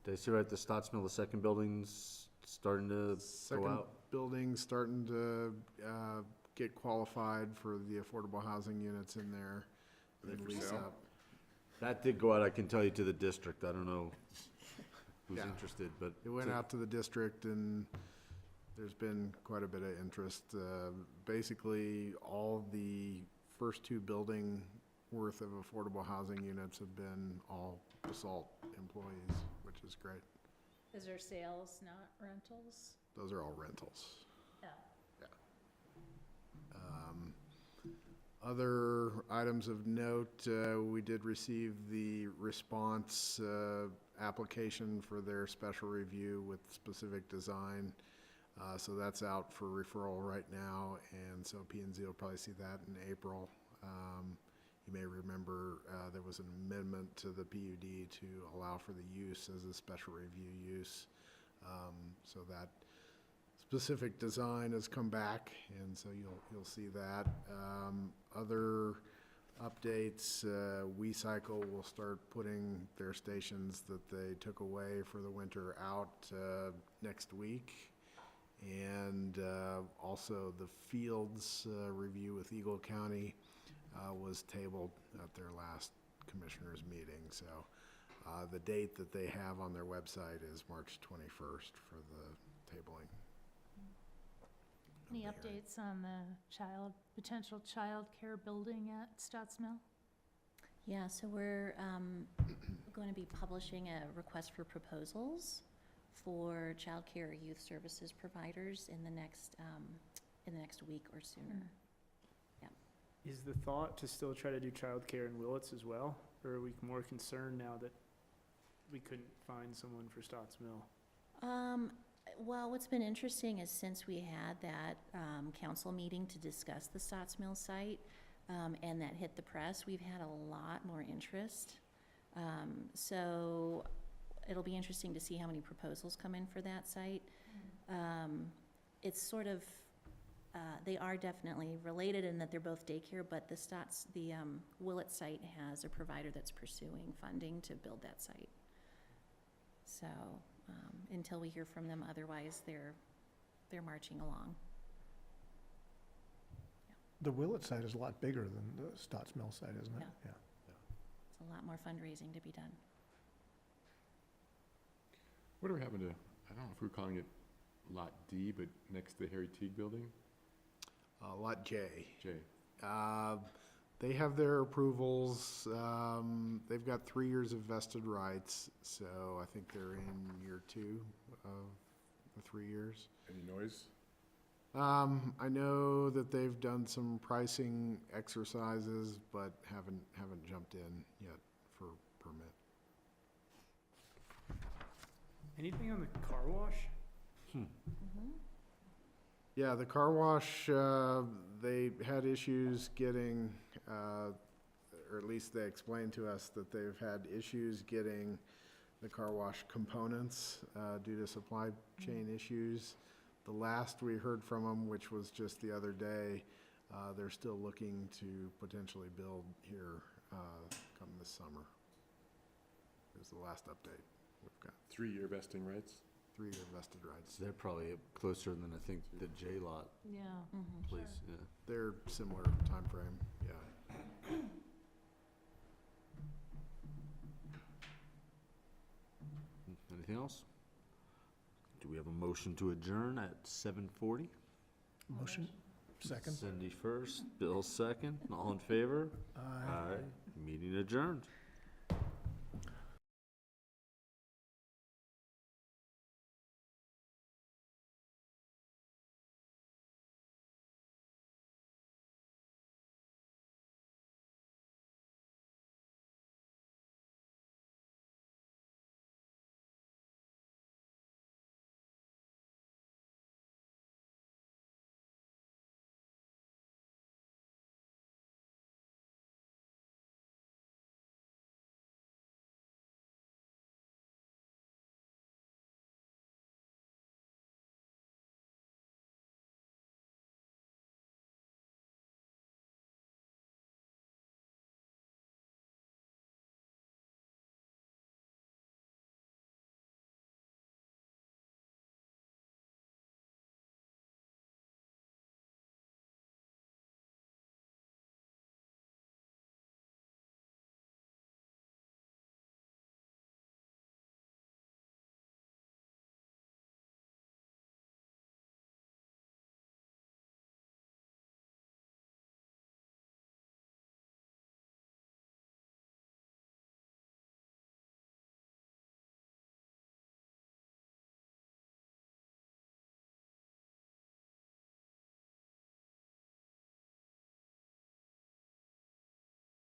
Did I see right, the Stottsville, the second building's starting to go Second out? building starting to get qualified for the affordable housing units in there. Are they and for lease sale? up. That did go out, I can tell you, to the district. I don't know who's Yeah. interested, but. It went out to the district, and there's been quite a bit of interest. Basically, all the first two building worth of affordable housing units have been all Basalt employees, which is great. Is there sales, not rentals? Those are all rentals. Yeah. Other items of note, we did receive the response application for their special review with specific design. So that's out for referral right now, and so P&Z will probably see that in April. You may remember there was an amendment to the PUD to allow for the use as a special review use. So that specific design has come back, and so you'll see that. Other updates, WeCycle will start putting their stations that they took away for the winter out next week. And also the Fields review with Eagle County was tabled at their last commissioners meeting. So the date that they have on their website is March 21st for the tabling. Any updates on the potential child care building at Stotts Mill? Yeah, so we're going to be publishing a request for proposals for childcare or youth services providers in the next week or sooner. Is the thought to still try to do childcare in Willits as well? Or are we more concerned now that we couldn't find someone for Stotts Mill? Well, what's been interesting is since we had that council meeting to discuss the Stotts Mill site, and that hit the press, we've had a lot more interest. So it'll be interesting to see how many proposals come in for that site. It's sort of, they are definitely related in that they're both daycare, but the Willett site has a provider that's pursuing funding to build that site. So until we hear from them, otherwise they're marching along. The Willett site is a lot bigger than the Stotts Mill site, isn't it? Yeah. It's a lot more fundraising to be done. Whatever happened to, I don't know if we're calling it Lot D, but next to the Harry Teague building? Lot J. J. They have their approvals. They've got 3 years of vested rights, so I think they're in year 2 of the 3 years. Any noise? I know that they've done some pricing exercises, but haven't jumped in yet for permit. Anything on the car wash? Yeah, the car wash, they had issues getting, or at least they explained to us that they've had issues getting the car wash components due to supply chain issues. The last we heard from them, which was just the other day, they're still looking to potentially build here come this summer. Is the last update we've got. 3-year vesting rights? 3-year vested rights. They're probably closer than I think the J lot Yeah. place, yeah. They're similar time frame. Yeah. Anything else? Do we have a motion to adjourn at 7:40? Motion, second. Cindy first, Bill second, all in favor? Aye. Meeting adjourned.